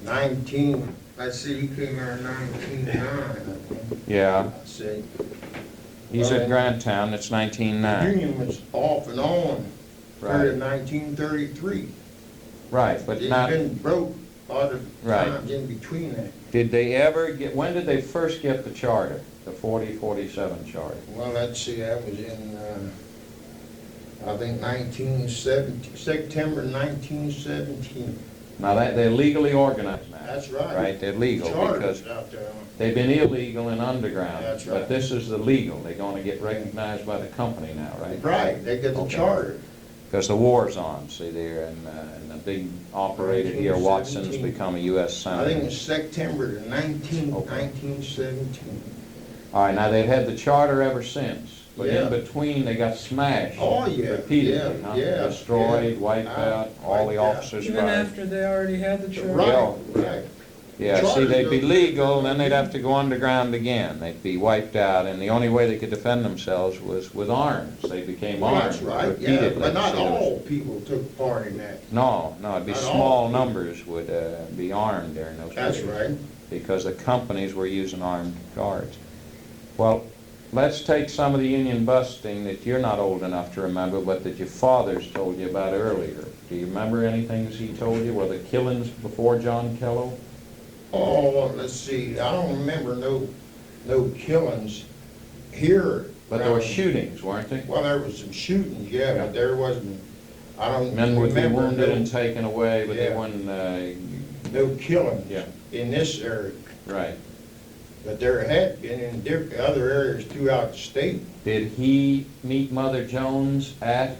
19, let's see, he came here in 1909, I think. Yeah, Let's see. He's Well, at Granttown, it's The 1909. Union was off and on Right. in 1933. Right, but It's not, been broke other Right. times in between that. did they ever get, when did they first get the charter, the 4047 charter? Well, let's see, that was in, I think 1970, September 1917. Now, they're legally organized now. That's right. Right, they're legal because Charters out there. they've been illegal and underground. That's But right. this is the legal, they're gonna get recognized by the company now, right? Right, they got the Okay. charter. Because the war's on, see there, and the big operator here, Watson's 1917. become a U.S. I think Senator. it was September the 19th, Okay. 1917. All right, now they've had the charter ever since, but Yeah. in between, they got smashed. Oh, yeah, Repeatedly, yeah, huh? yeah, Destroyed, yeah. wiped out, all the Wiped out. officers Even died. after they already had the charter? Right, right. Yeah, see, Charters they'd be go- legal, then they'd have to go underground again. They'd be wiped out, and the only way they could defend themselves was with arms. They became Well, armed that's right, repeatedly. yeah, but not See, there was- all people took part in that. No, it'd be Not all small people. numbers would be armed during those That's periods. right. Because the companies were using armed guards. Well, let's take some of the Union busting that you're not old enough to remember, but that your fathers told you about earlier. Do you remember anything he told you? Were the killings before John Kello? Oh, let's see, I don't remember no killings here. But there were around- shootings, weren't there? Well, there was some shootings, yeah, Yeah. but there wasn't, I don't Men would be remember wounded no, and taken away, but they Yeah. weren't, no killings Yeah. in this area. right. But there had been in other areas throughout the state. Did he meet Mother Jones at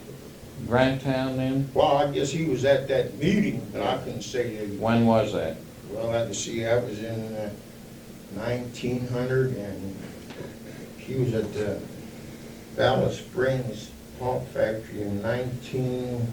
Granttown then? Well, I guess he was at that meeting, but I couldn't say that. When was that? Well, let's see, I was in 1900, and he was at the Dallas Springs Pump Factory in 19...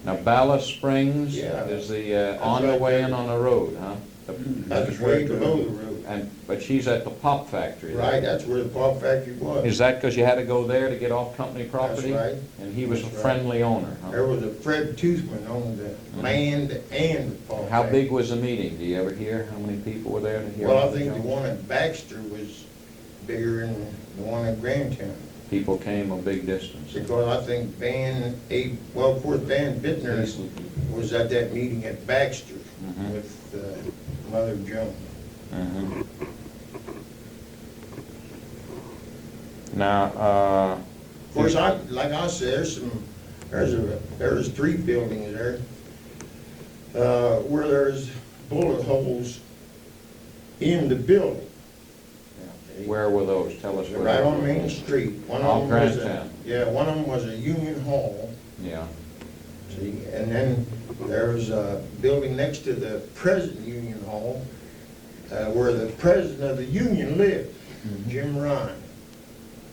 Now Ballast Springs Yeah. is the, on That's the right way there. in on the road, huh? That's way below the road. But she's at the pop factory. Right, that's where the pump factory was. Is that because you had to go there to get off company property? right. And he was a That's right. friendly owner, There huh? was a Fred Toothman on the land and the pump How factory. big was the meeting? Do you ever hear how many people were there to hear? Well, I Mother think the Jones? one at Baxter was bigger than the one at Grandtown. People came a big distance. Because I think of course, Van Bittner was at that meeting at Baxter Mhm. with Mother Jones. Mhm. Now, Of course, like I said, there's 3 buildings there, where there's bullet holes in the building. where were those? Tell us where. Right they on were. Main Street. One Off of them was Grandtown. one of them was a Union Hall, Yeah, see, and then there was a building next to the present Union Hall, where the president of the Union lived, Mhm. Jim Ryan.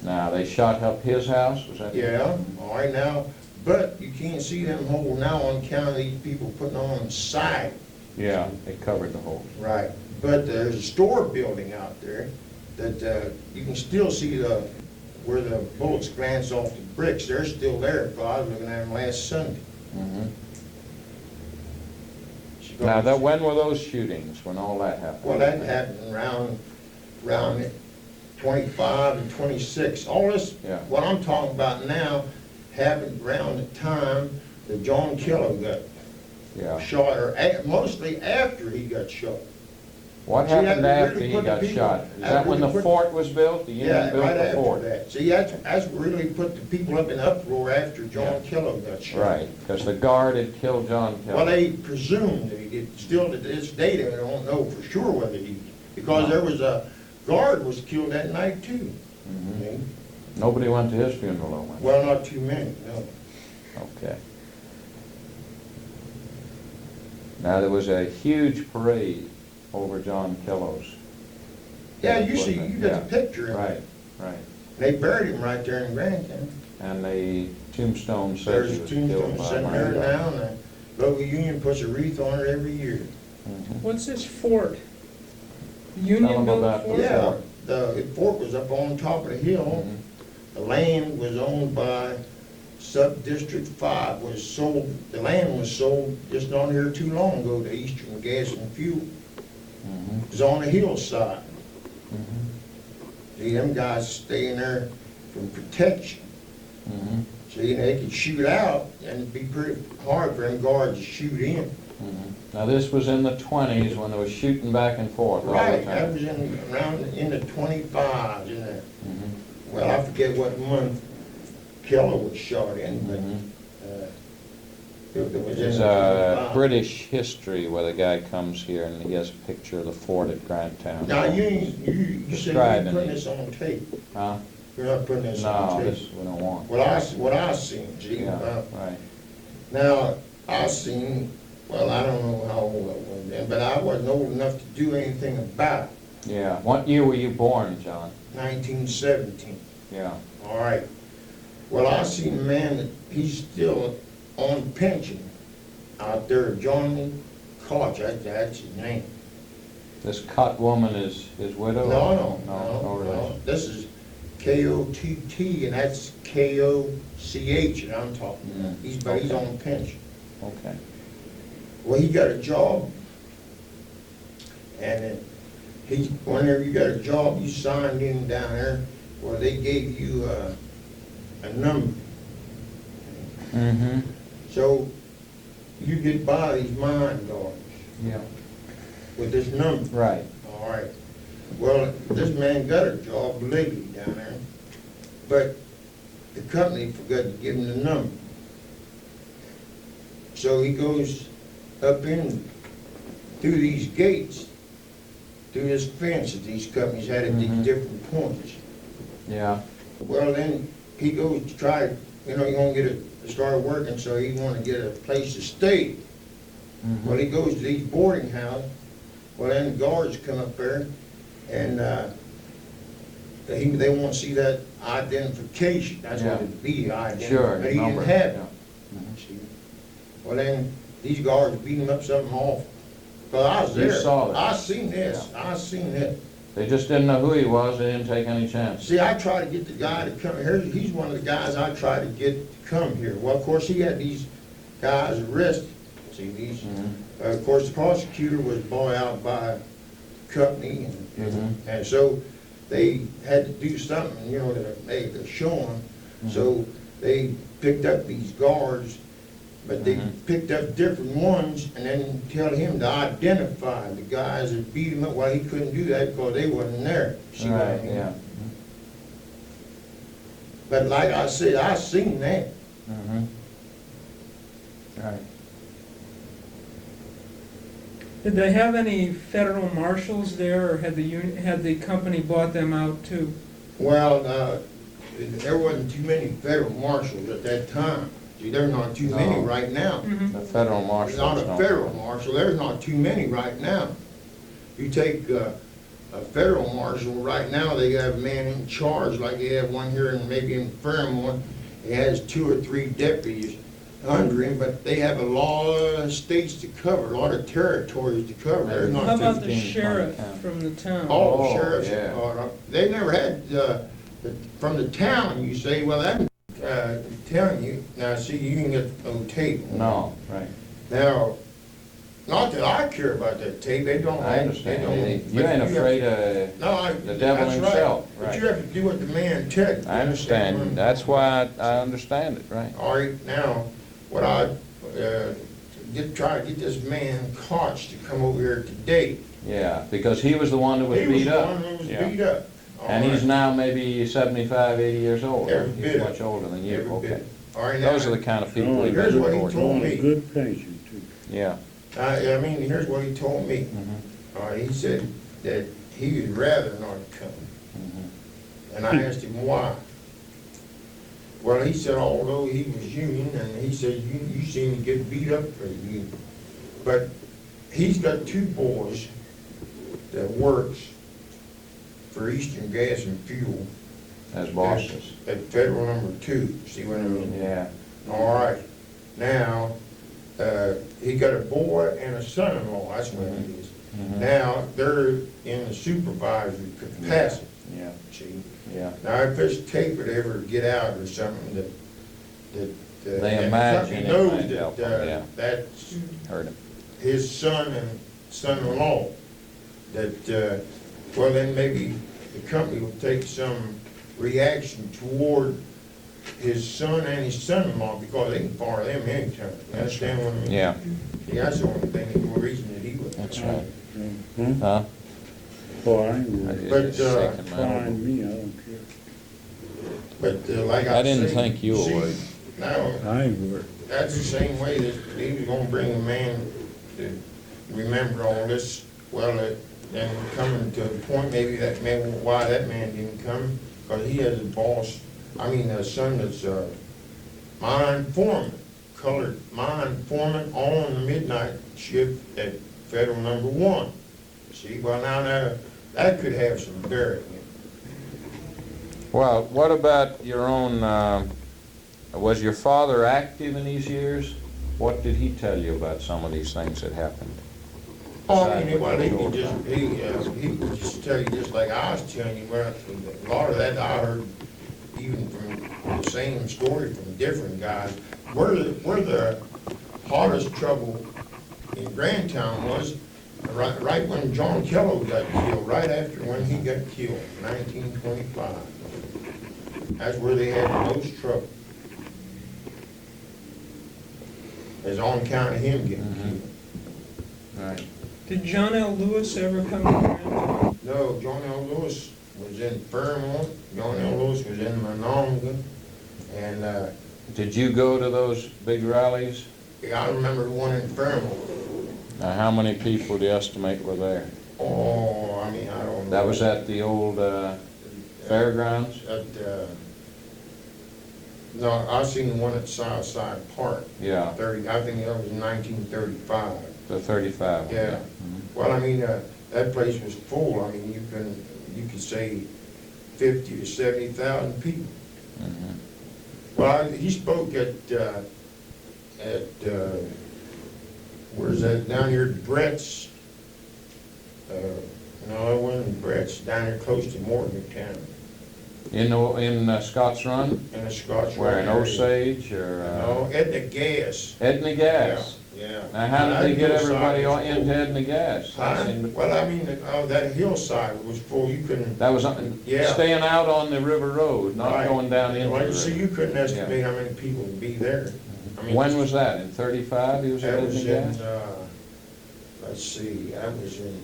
now, they shot up his house, was that? Yeah, all right now, but you can't see them holes now on account of these people putting on siding. Yeah, they covered the hole. Right, but there's a store building out there that you can still see where the bullets glance off the bricks. They're still there, because I was looking at them last Sunday. Mhm. Now, when were those shootings, when all that happened? Well, that happened around 25 and 26. All this, Yeah. what I'm talking about now, happened around the time that John Kello got Yeah. shot, or mostly after he got shot. What See, that happened really after he put the got people- shot? Is that that when the really put- fort was built? The Union Yeah, built right the after fort? that. See, that's really put the people up in uproar after John Kello got shot. Right, because the guard had killed John Well, Kelly. they presumed that he did. Still to this day, they don't know for sure whether he, because No. there was a guard was killed that night too. Mhm. See? Nobody went to his funeral, though, went Well, not too many, no. they? Okay. Now, there was a huge parade over John Kello's. Yeah, death, you see, wasn't it? you got Yeah. the picture of him. Right, right. They buried him right there in Grandtown. And the tombstone says There's he a was tombstone killed by sitting a there gun. now, and the local union puts a wreath on it every year. Mhm. What's this fort? The Tell Union 'em built about the fort? Yeah, fort. the fort was up on top of the hill. Mhm. The land was owned by Sub-District 5, was sold, the land was sold just not here too long ago to Eastern Gas and Fuel. Mhm. It was on the hillside. Mhm. See, them guys staying there from protection. Mhm, See, and they could shoot out, and it'd be pretty hard for them guards to shoot in. mhm. Now, this was in the 20s when they were shooting back and forth all the Right, that time. was around in the 25s, in there. Mhm, Well, I forget what month Keller was shot in, but, mhm. it was in There's the a 25. British history where the guy comes here and he has a picture of the fort at Granttown. Now, you said you're Describing putting it. this on tape. Huh? You're not putting this No, on tape. this, we don't want. What I seen, see, Yeah, right. now, I seen, well, I don't know how old I was then, but I wasn't old enough to do anything about it. Yeah. What year were you born, John? 1917. Yeah. All right. Well, I seen a man that he's still on pension out there, Johnny Koch, that's his name. This cut woman is his widow? No No relation. This is K-O-T-T, and that's K-O-C-H that I'm talking about. Mm, But he's okay. on pension. Okay. Well, he got a job, and whenever you got a job, you signed in down there, well, they gave you a number. Mm-hmm. So you get by these mine guards Yeah. with this number. Right. All right. Well, this man got a job legally down there, but the company forgot to give him the number. So he goes up in through these gates, through this fence that these companies had at these Mhm. different points. Yeah. Well, then he goes to try, he gonna start working, so he wanna get a place to stay. Mhm. Well, he goes to these boarding houses. Well, then the guards come up there, and they want to see that identification. That's what Yeah. it'd be, identification. Sure. But he number. didn't have it. Yeah. Mhm. See? Well, then these guards beat him up something awful. Well, I was You there. saw that. I seen this. I seen it. They just didn't know who he was. They didn't take any chances. See, I tried to get the guy to come here. He's one of the guys I tried to get to come here. Well, of course, he had these guys arrested. See, these. Mhm. Of course, the prosecutor was bought out by a company, Mhm. and so they had to do something, to make a showing. So they picked up these guards, but they Mhm. picked up different ones, and then tell him to identify the guys that beat him up. Well, he couldn't do that because they wasn't there. See what I Right. mean? Yeah. But like I said, I seen that. Mhm. Right. Did they have any federal marshals there, or had the company bought them out too? Well, there wasn't too many federal marshals at that time. See, there's not too many No. right now. Mhm. The federal There's marshals not a don't- federal marshal, there's not too many right now. You take a federal marshal, right now, they have a man in charge, like they have one here and maybe in Fairmont. He has 2 or 3 deputies under him, but they have a lot of states to cover, a lot of territories to cover. There's How not about too, the 15, sheriff 20 from the town? all Oh, the sheriffs, yeah. they never had, from the town, you say, well, I'm telling you, now, see, you can get on tape. No, right. Now, not that I care about that tape, they don't. I they understand. don't- You but ain't have- afraid of No, the devil that's right. himself, But right. you have to do what the man tells you. I understand. That's why I understand it, right. All right, now, what try to get this man Koch to come over here today. Yeah, because he was the one that was He was beat the up. one that was Yeah. beat up. All And he's right. now maybe 75, 80 years old. Every He's bit. much older than you, Every okay. bit. All right, now, Those are the kind of people Oh, we've here's been what he reporting. told On a me. good pension, too. Yeah. I mean, here's what he told me. Mhm, All right, he said that he would rather not come. mhm. And I asked him why. Well, he said although he was union, and he said, you seem to get beat up for the union. But he's got 2 boys that works for Eastern Gas and Fuel. As bosses. At Federal number 2, see what I mean? Yeah. All right, now, he got a boy and a son-in-law, that's what it is. Mhm. Now, they're in the supervisory capacity, Yeah, see? yeah. Now, if this tape would ever get out or something that They and the imagine company it knows might help them, yeah. that's Heard him. his son and son-in-law, that, well, then maybe the company will take some reaction toward his son and his son-in-law, because they can fire them anytime. You understand what I mean? Yeah, Yeah, that's the only thing, the reason that he would. that's right. Hmm? Huh? Fine, I But, just shaking my head. fine me, I don't care. But like I I didn't say, think you see, would. Now, I ain't worried. that's the same way that he was gonna bring a man to remember all this. Well, then coming to a point, maybe that man, why that man didn't come, because he has a boss, I mean, a son that's, mine foreman, colored mine foreman on the midnight shift at Federal Number 1. See, well, now that could have some bearing. Well, what about your own, was your father active in these years? What did he tell you about some of these things that happened? Oh, I mean, well, he would just tell you just like I was telling you, where a lot of that I heard even from the same story from different guys. Where the hottest trouble in Grandtown was, right when John Kello got killed, right after when he got killed, 1925. That's where they had the most trouble. Is on account of him getting killed. Right. Did John L. Lewis ever come to Grandtown? No, John L. Lewis was in Fairmont, John L. Lewis was in Monongah, and, Did you go to those big rallies? I remember one in Fairmont. Now, how many people do you estimate were there? Oh, I mean, I don't know. That was at the old fairgrounds? No, I seen the one at Southside Park, Yeah, I think that was in 1935. the 35. Yeah. Well, I mean, that place was full, I mean, you could say 50 to 70,000 people. Mhm. Well, he spoke at, where's that, down here at Brett's, no, it wasn't Brett's, down here close to Morgantown, In Scotts Run? in the Scotch. Where, in area. Osage or? No, Edna Gas. Edna Gas? Yeah. Now, how did they get everybody That into hillside Edna Gas? was full. Huh? Well, I mean, that hillside was full, you couldn't. That was Yeah. staying out on the river road, not Right. going down into Well, the you see, river. you couldn't estimate how many people would be there. I mean, When was that? In 35 he was at That Edna was Gas? in, let's see, that was in,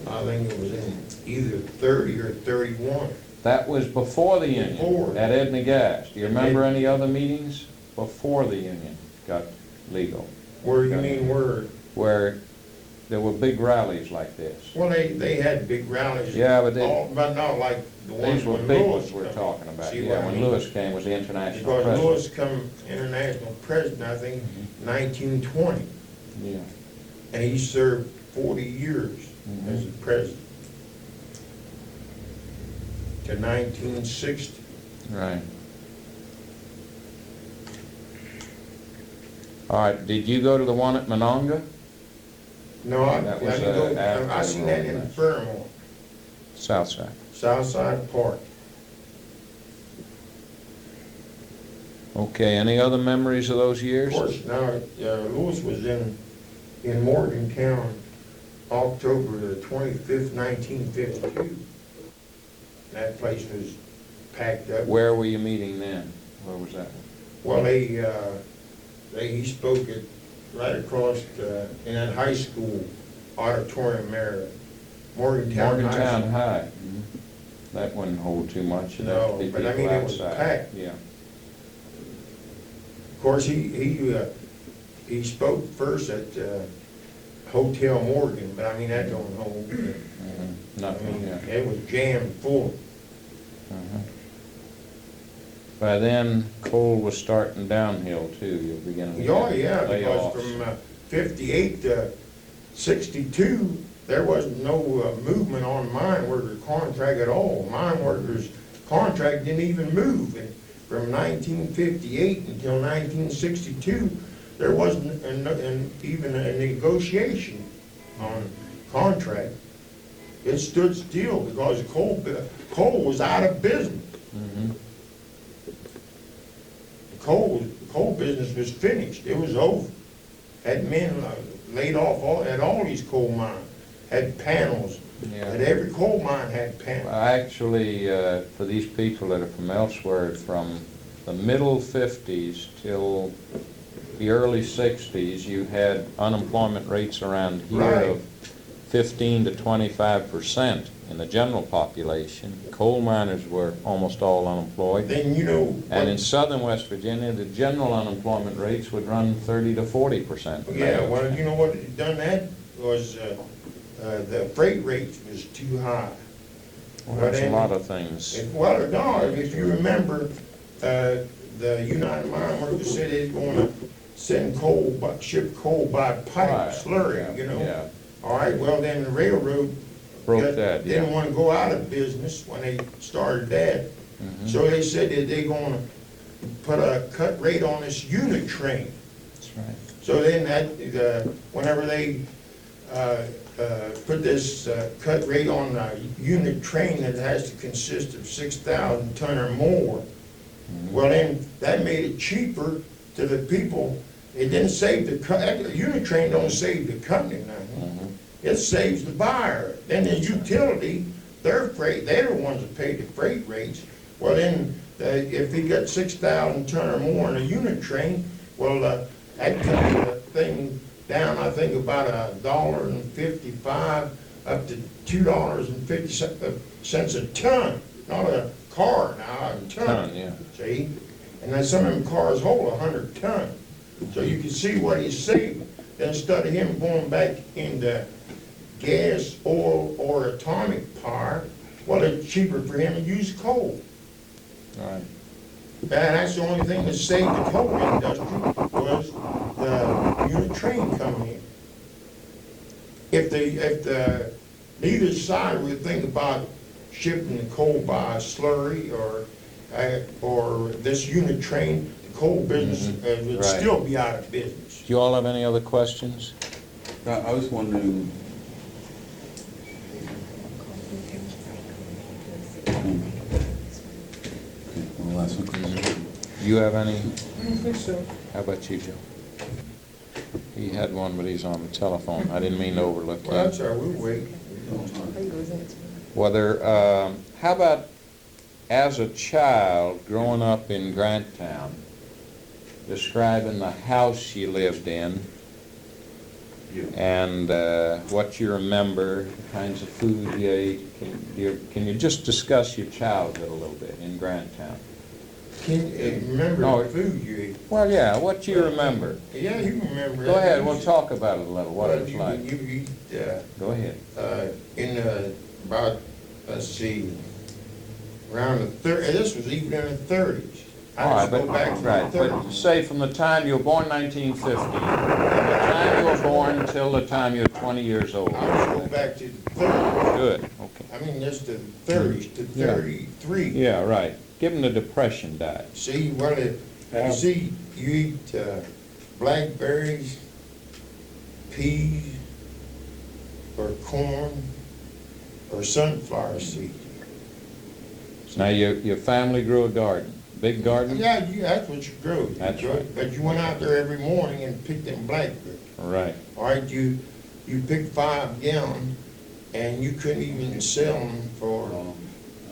I think it was in either 30 or 31. That was before the union, Before. at Edna Gas. Do you remember any other meetings before the union got legal? Where, you mean where? Where there were big rallies like this? Well, they had big rallies. Yeah, but But not like the ones these were when big Lewis ones we're come. talking about. See what Yeah, I when mean? Lewis came was the international Because president. Lewis come international president, I think, 1920, Yeah. and he served 40 years as the president to 1960. Right. All right, did you go to the one at Monongah? No, I That was, didn't go, after I the seen that road in race. Fairmont, Southside. Southside Park. Okay, any other memories of those Of years? course, now, Lewis was in Morgantown, October the 25th, 1952. That place was packed up. Where were you meeting then? Where was that? Well, he spoke at, right across, in that high school auditorium there, Morgantown High Morgantown School. High. That wouldn't hold too much. There'd No, be but I people mean, it was outside. packed. Yeah. Of course, he spoke first at, Hotel Morgan, but I mean, that don't hold. Mhm. I Nothing, mean, yeah. it was jammed full. Uh-huh. By then, coal was starting downhill too. You're beginning to Oh, get yeah, because layoffs. from 58 to 62, there was no movement on mine worker contract at all. Mine workers' contract didn't even move. And from 1958 until 1962, there wasn't even a negotiation on contract. It stood still because coal was out of business. Mhm. Coal business was finished, it was over. Had men laid off at all these coal mines, had panels Yeah. But every coal mine had panels. Actually, for these people that are from elsewhere, from the middle 50s till the early 60s, you had unemployment rates around here Right. of 15 to 25% in the general population. Coal miners were almost all unemployed. Then you know. And in what- southern West Virginia, the general unemployment rates would run 30 to 40%. Yeah, well, you know what done that was, the freight rates was too high. Well, that's a lot of things. Well, no, if you remember, the United Mine Workers said they're gonna send coal, ship coal by pipe, Right, slurry, you know? Yeah, All right, well, then the railroad broke that, didn't yeah. wanna go out of business when they started that. Mhm. So they said that they're gonna put a cut rate on this unit train. That's right. So then whenever they put this cut rate on a unit train that has to consist of 6,000 ton or more, well then, that made it cheaper to the people. It didn't save the unit train don't save the company nothing. Mhm. It saves the buyer. Then the utility, their freight, they're the ones that pay the freight rates. Well then, if he got 6,000 ton or more in a unit train, well, that cut the thing down, I think, about $1.55 up to $2.50 a ton. Not a car now, a ton. Ton, yeah. See? And then some of them cars hold 100 ton. So you can see what he's saving. Then instead of him going back into gas, oil, or atomic power, well, it's cheaper for him to use coal. All right. And that's the only thing that saved the coal industry was the unit train coming in. If neither side would think about shipping the coal by slurry or this unit train, the coal business would Right. still be out of business. Do you all have any other questions? I was wondering, one last one. You have any? I don't think so. How about you, Joe? He had one, but he's on the telephone. I didn't mean to overlook Well, that's him. all right, we'll wait. How you goes into Whether, how about as a child growing up in Granttown, describing the house you lived in and what you remember, the kinds of food you ate. Can you just discuss your childhood a little bit in Granttown? Can you remember No, the food you ate? Well, yeah, what you remember. Yeah, you can remember. Go that. ahead, we'll talk about it a little, what Well, it's like. You eat, Go ahead. in about, let's see, around the this was even in the 30s. All I right, just go back to but the 30s. say from the time you were born, 1950, from the time you were born until the time you're 20 years old. I'll just go back to the 30s. Good, okay. I mean, just the 30s to Yeah. 33. Yeah, right. Give them the Depression diet. See, well, Yeah. you see, you eat blackberries, peas, or corn, or sunflower seeds. Now, your family grew a garden, big garden? Yeah, that's what you grew. That's right. But you went out there every morning and picked them blackberries. Right. All right, you picked 5 gallons, and you couldn't even sell them for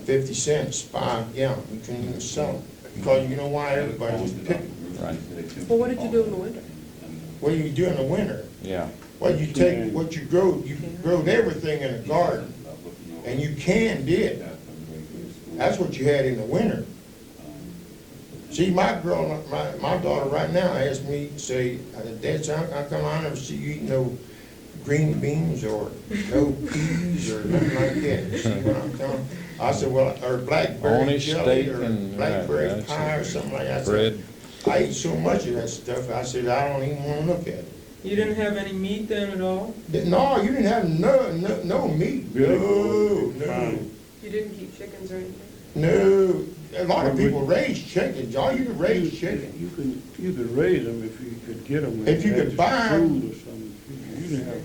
50 cents, 5 gallons. You couldn't even sell them. Because you know why? Everybody was picking. Right. Well, what did you do in the winter? What do you do in the winter? Yeah. Well, you take what you growed everything in a garden, and you canned it. That's what you had in the winter. See, my daughter right now asked me, say, Dad, how come I never see you eat no green beans or no peas or nothing like that? See what I'm telling? I said, well, or blackberry Only jelly steak or and, blackberry that's pie it. or something like that. I said, Bread. I eat so much of that stuff, I said, I don't even want to look at it. You didn't have any meat then at all? No, you didn't have no meat. Really? No. You didn't keep chickens or anything? No, a lot of people raise chickens, all you can raise chickens. You could raise them if you could get them. If you could buy 'em. Food or something. You didn't have,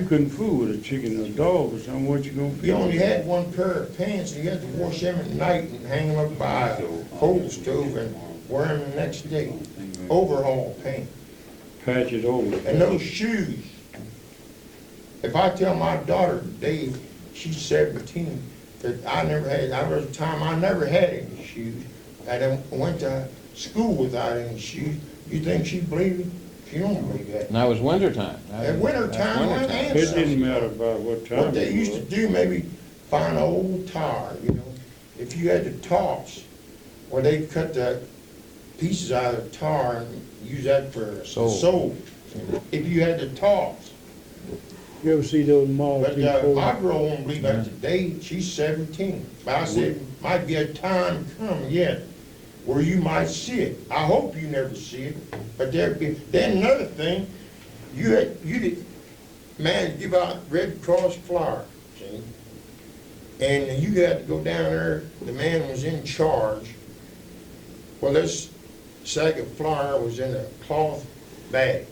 you couldn't fool with a chicken or a dog or something, what you gonna feed? You only had one pair of pants, and you had to wash them at night and hang them up by a coal stove and wear them the next day. Overhaul pants. Patch it over. And those shoes. If I tell my daughter today, she's 17, that I was a time I never had any shoes. I went to school without any shoes. You think she believed it? She don't believe that. And that was wintertime. At winter time, my It ancestors. didn't matter about what time What they it used to was. do, maybe find an old tire, you know, if you had the tops, or they'd cut the pieces out of the tar and use that for Sole. sole. If you had the tops. You ever see those malls? But my girl won't believe that today, she's 17. But I said, might be a time coming yet where you might see it. I hope you never see it, but there'd be, then another thing, you did, man, give out Red Cross flowers, see? And you had to go down there, the man was in charge. Well, this sack of flour was in a cloth bag.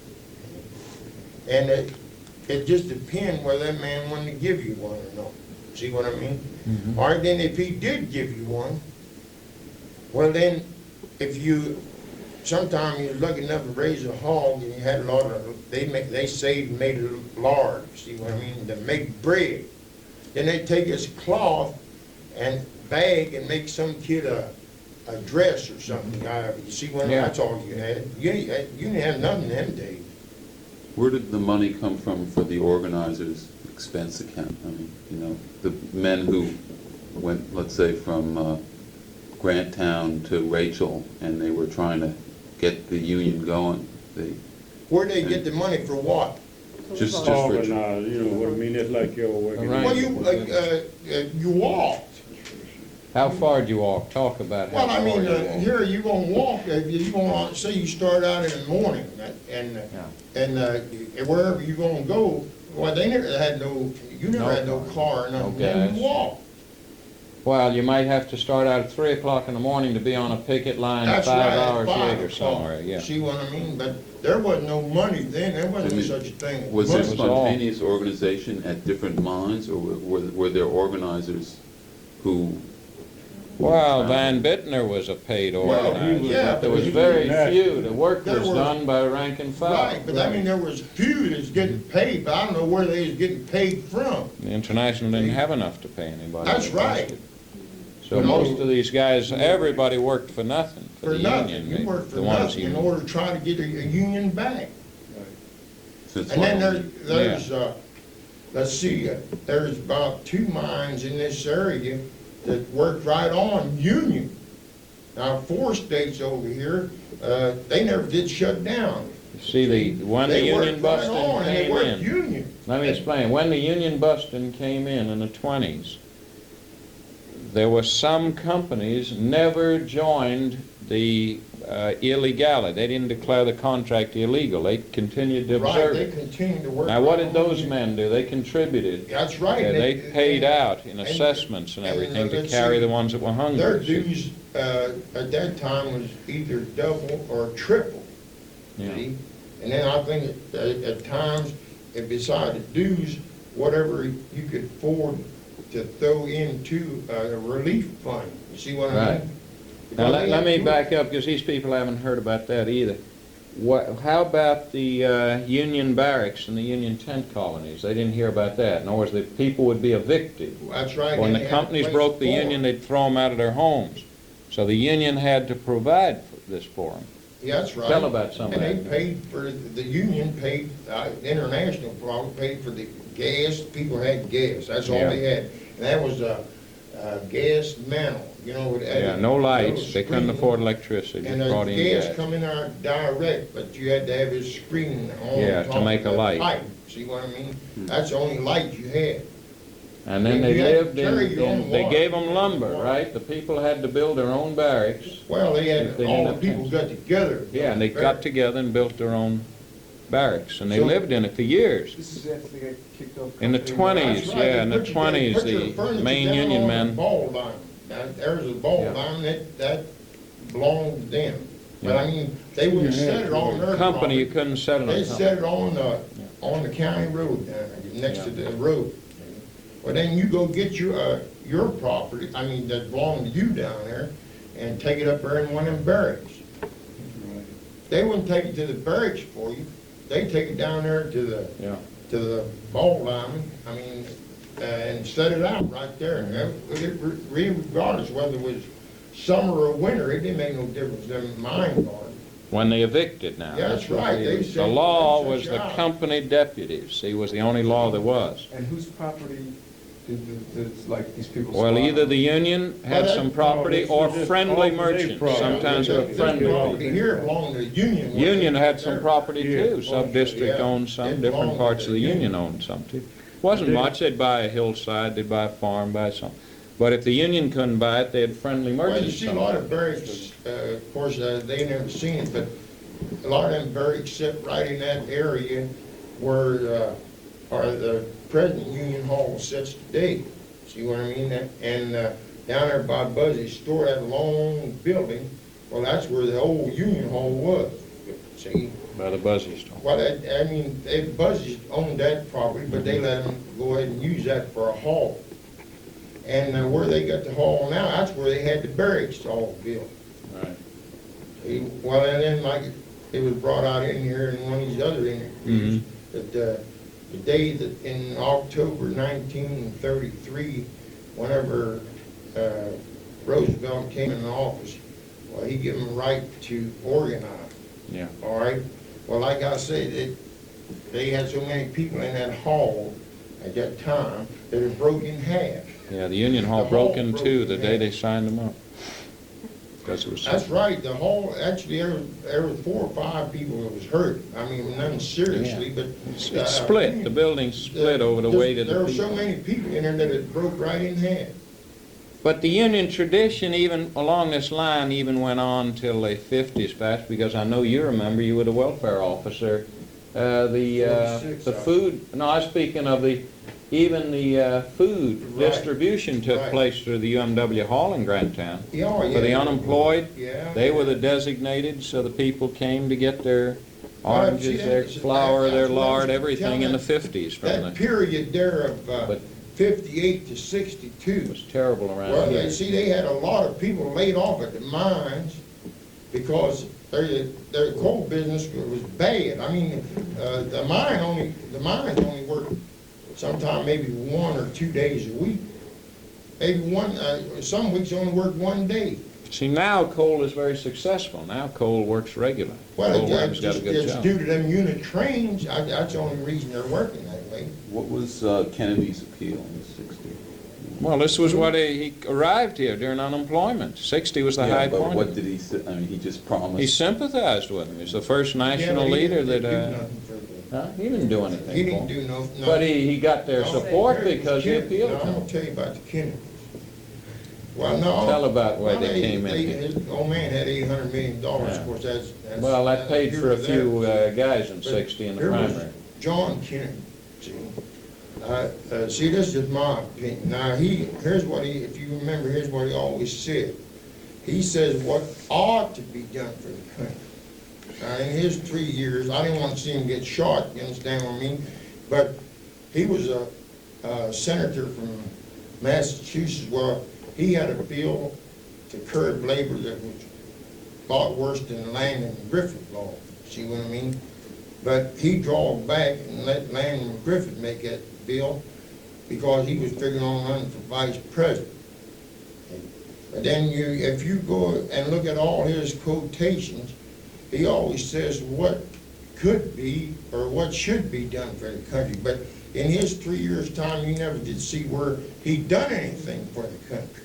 And it just depends whether that man wanted to give you one or not. See what I mean? Mhm. All right, then if he did give you one, well then, if you, sometime you're lucky enough to raise a hog and you had a lot of, they saved and made it lard, see what I mean, to make bread. Then they take this cloth and bag and make some kid a dress or something out of it. You see what I mean? Yeah. That's all you had. You didn't have nothing in them days. Where did the money come from for the organizers' expense account? I mean, you know, the men who went, let's say, from Grant Town to Rachel, and they were trying to get the union going. Where'd they get the money for what? Just Organized, you know what I mean? It's like you're working. Right. Well, you walked. How far did you walk? Talk about how Well, far I mean, you walked. here you gonna walk, you gonna, say you start out in the morning, and wherever you gonna go, well, they never had you never had no car or nothing, then gas. you walk. Well, you might have to start out at 3 o'clock in the morning to be on a picket line That's 5 right, hours 5 later o'clock. somewhere, yeah. See what I mean? But there wasn't no money then, there wasn't such a thing. as Was there money. was all- spontaneous organization at different mines, or were there organizers who? Well, Van Bittner was a paid Well, organizer. yeah, But there was he very was few. The work There was were- done by rank and file. Right, but I mean, there was few that's getting paid, but I don't know where they was getting paid from. The International didn't have enough to pay anybody. That's right. So You know, most of these guys, everybody worked for nothing, for For the nothing, union. you worked for the ones nothing in who- order to try to get a union back. Since And then when? there's, let's see, there's about 2 mines in this area that worked right on union. Now, 4 states over here, they never did shut down. See, when the They union worked right busting on, and they came worked in, union. let me explain. When the union busting came in the 20s, there were some companies never joined the illegality. They didn't declare the contract illegal. They continued to Right, observe they it. continued to work. Now, what right did on those union. men do? They contributed. That's right. They paid out in and- assessments and and everything to let's carry see, the ones that were hungry. Their see. dues, at that time was either double or triple. Yeah. See? And then I think at times, and beside the dues, whatever you could afford to throw into a relief fund. You see what I Right. mean? Now, Because let me they- back up, because these people haven't heard about that either. How about the Union barracks and the Union tent colonies? They didn't hear about that. In other words, the people would be evicted. That's right. When and the they had a companies place broke the for 'em. union, they'd throw them out of their homes. So the union had to provide for this for them. Yeah, that's right. Tell about some of And that. they paid for, the union paid, international probably paid for the gas, people had gas, that's all Yeah. they had. And that was a gas mantle, you know. with Yeah, no lights. They couldn't screen. afford electricity. And Just the brought in gas gas. coming out direct, but you had to have his screen on Yeah, top to of make a the light. pipe. See what I mean? That's the only light you had. And then You they had to lived carry your own they water. gave them lumber, right? The people had to build their own barracks. Well, they If had, they all didn't the have people tents. got together. Yeah, and they got together and built their own barracks, and they So- lived in it for years. This is after they got kicked off. In the company. 20s, That's right. yeah, They in the put your- 20s, put your the furniture main down union on men. the ball line. Now, there's a ball Yeah. line, that belonged to them. But Yeah. I mean, they wouldn't Yeah, set it on their Company, you property. couldn't settle They on set company. it on the county road down there, next to Yeah. the road. Well, then you go get your property, I mean, that belonged to you down there, and take it up there in one of them barracks. They wouldn't take it to the barracks for you, they take it down there to Yeah. the ball line, I mean, and set it out right there. Regardless whether it was summer or winter, it didn't make no difference in mine garden. When they evicted now. Yeah, that's right. They The said- law they was said, the "Yeah." company deputies. He was the only law there was. And whose property did like these people? Well, squat either on? the union had Well, some that- property this or was just friendly all they merchants. property. Sometimes Yeah, they were this friendly. property here belonged to the union. Union had some property Yeah. too. Sub-district Yeah. owned some, It different belonged parts to of the the union union. owned some too. Wasn't They- much. They'd buy a hillside, they'd buy a farm, buy some. But if the union couldn't buy it, they had friendly Well, you merchants. see a lot of barracks, of course, they never seen it, but a lot of them barracks sit right in that area where, or the present Union Hall sits today. See what I mean? And down there by Buzzy's store, that long building, well, that's where the old Union Hall was, see? By the Buzzy store. Well, I mean, Buzzy's owned that property, but they let them go ahead and use that for a hall. And where they got the hall now, that's where they had the barracks all built. Right. Well, and then like it was brought out in here in one of these other interviews, that the day that in October 1933, whenever Roosevelt came in office, well, he gave them the right to organize. Yeah. All right? Well, like I said, they had so many people in that hall at that time that it broke in half. Yeah, the union hall The broke hall in broke two in the day half. they signed them up. Because it was. That's right, the hall, actually, there was 4 or 5 people that was hurt. I mean, none seriously, but. It split, the building split over the weight of There the were so people. many people in there that it broke right in half. But the union tradition, even along this line, even went on till the 50s, perhaps, because I know you remember, you were the welfare officer. The 46, food, no, I was speaking of even the food Right. distribution took Right. place through the UMW Hall in Grandtown. Yeah, oh, yeah. For the unemployed, Yeah. they were the designated, so the people came to get their Well, oranges, see, their that's- flour, their that's what I was lard, everything in the telling- 50s from That the, period there of But- 58 to it 62. was terrible around Well, here. they had a lot of people laid off at the mines because their coal business was bad. I mean, the mines only worked sometime maybe 1 or 2 days a week. Maybe some weeks only worked 1 day. See, now coal is very successful. Now coal works regular. Well, Coal workers got a good it's job. due to them unit trains. That's the only reason they're working that way. What was Kennedy's appeal in the 60s? Well, this was what he arrived here during unemployment. 60 was the Yeah, high but point. what did he say? I mean, he just promised. He sympathized with him. He's the first national Yeah, but he leader didn't that, do nothing for them. he didn't do anything He for didn't him. do no. But he got their No, support here's because he Kennedy. appealed Now, to I'm them. gonna tell you about the Kennedys. Well, no. Tell about why well, they came in here. His old man had $800 million, Yeah. of course, that's. Well, that paid here for a to few there. guys in But 60 in the here was primary. John Kennedy, see. See, this is my opinion. Now, if you remember, here's what he always said. He says what ought to be done for the country. Now, in his 3 years, I didn't want to see him get shot, you understand what I mean? But he was a senator from Massachusetts. Well, he had a bill to curb labor that was a lot worse than the Land and Griffith law. See what I mean? But he drawed back and let Land and Griffith make that bill because he was figuring on running for vice president. But then if you go and look at all his quotations, he always says what could be or what should be done for the country. But in his 3 years' time, you never did see where he done anything for the country.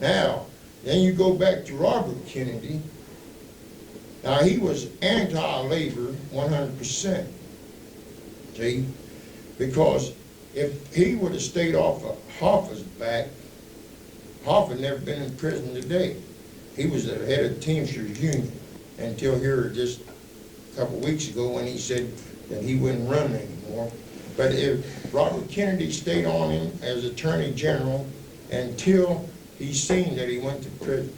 Now, then you go back to Robert Kennedy. Now, he was anti-labor 100%. See? Because if he would have stayed off of Hoffa's back, Hoffa never been in prison today. He was the head of the Teamsters Union until here just a couple weeks ago when he said that he wouldn't run anymore. But if Robert Kennedy stayed on him as Attorney General until he seen that he went to prison,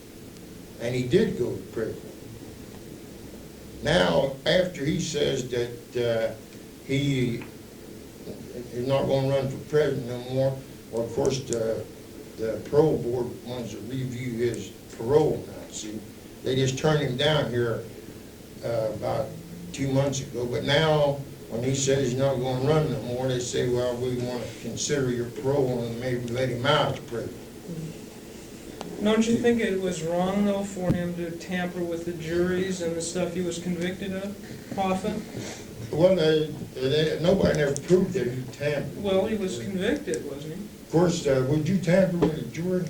and he did go to prison. Now, after he says that he is not going to run for president no more, well, of course, the parole board wants to review his parole now, see. They just turned him down here about 2 months ago, but now when he said he's not gonna run no more, they say, well, we wanna consider your parole and maybe let him out of prison. Don't you think it was wrong, though, for him to tamper with the juries and the stuff he was convicted of, Hoffa? Well, nobody never proved that he tampered. Well, he was convicted, wasn't he? Of course, would you tamper with a jury?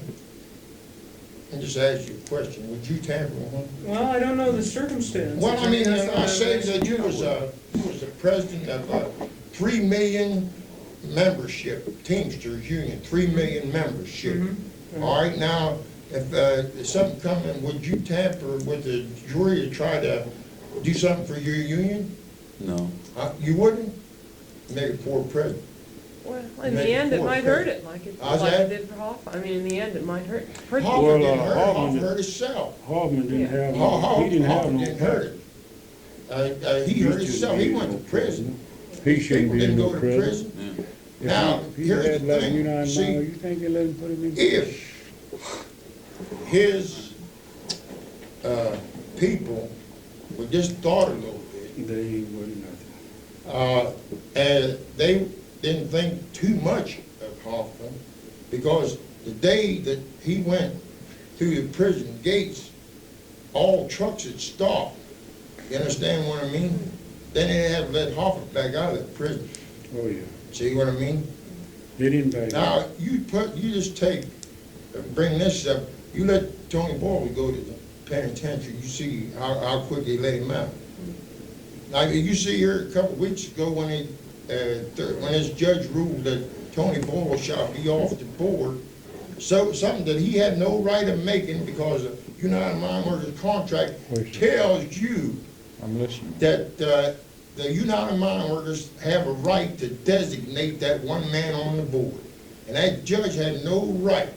I just asked you a question, would you tamper with one? Well, I don't know the circumstances. Well, I mean, That's not I say what that you was the president of a 3 million membership, Teamsters Union, 3 million membership. Mhm. All right, now, if something come in, would you tamper with the jury to try to do something for your union? No. You wouldn't? Make a poor president. Well, in Make the end, it four might credit. hurt it, like How's it that? did for Hoffa. I mean, in the end, it might hurt. Hurt you. Hoffman didn't Well, hurt it, Hoffman Hoffman did- hurt himself. Hoffman didn't Yeah. have, he didn't have Hoffman no didn't hurt pay. it. He hurt himself, he went to prison. He shouldn't People be in didn't no go to prison. prison. Yeah. Now, If he here's had the like thing. United See, Mile, you think they let him put him in? If his people would just thought a little bit, They ain't worth nothing. and they didn't think too much of Hoffman, because the day that he went through the prison gates, all trucks had stopped. You understand what I mean? Then they had to let Hoffman back out of the prison. Oh, yeah. See what I mean? They didn't back. Now, you just take, bring this up, you let Tony Boyle go to the penitentiary, you see how quick they let him out. Now, you see here a couple weeks ago when when this judge ruled that Tony Boyle shall be off the board, so something that he had no right of making because the United Mine Workers contract tells you I'm listening. that the United Mine Workers have a right to designate that one man on the board. And that judge had no right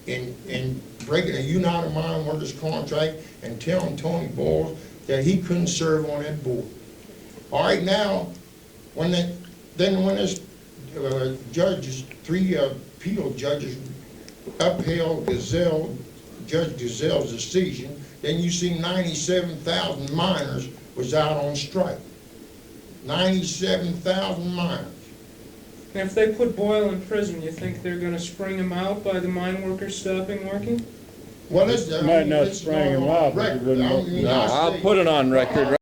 in breaking a United Mine Workers contract and telling Tony Boyle that he couldn't serve on that board. All right, now, when this judges, 3 appeal judges upheld Judge Gazelle's decision, then you see 97,000 miners was out on strike. 97,000 miners. And if they put Boyle in prison, you think they're gonna spring him out by the mine workers stopping working? Well, it's, Might not it's spring him on out, but it record. wouldn't I look mean, good. I I'll say- put it on record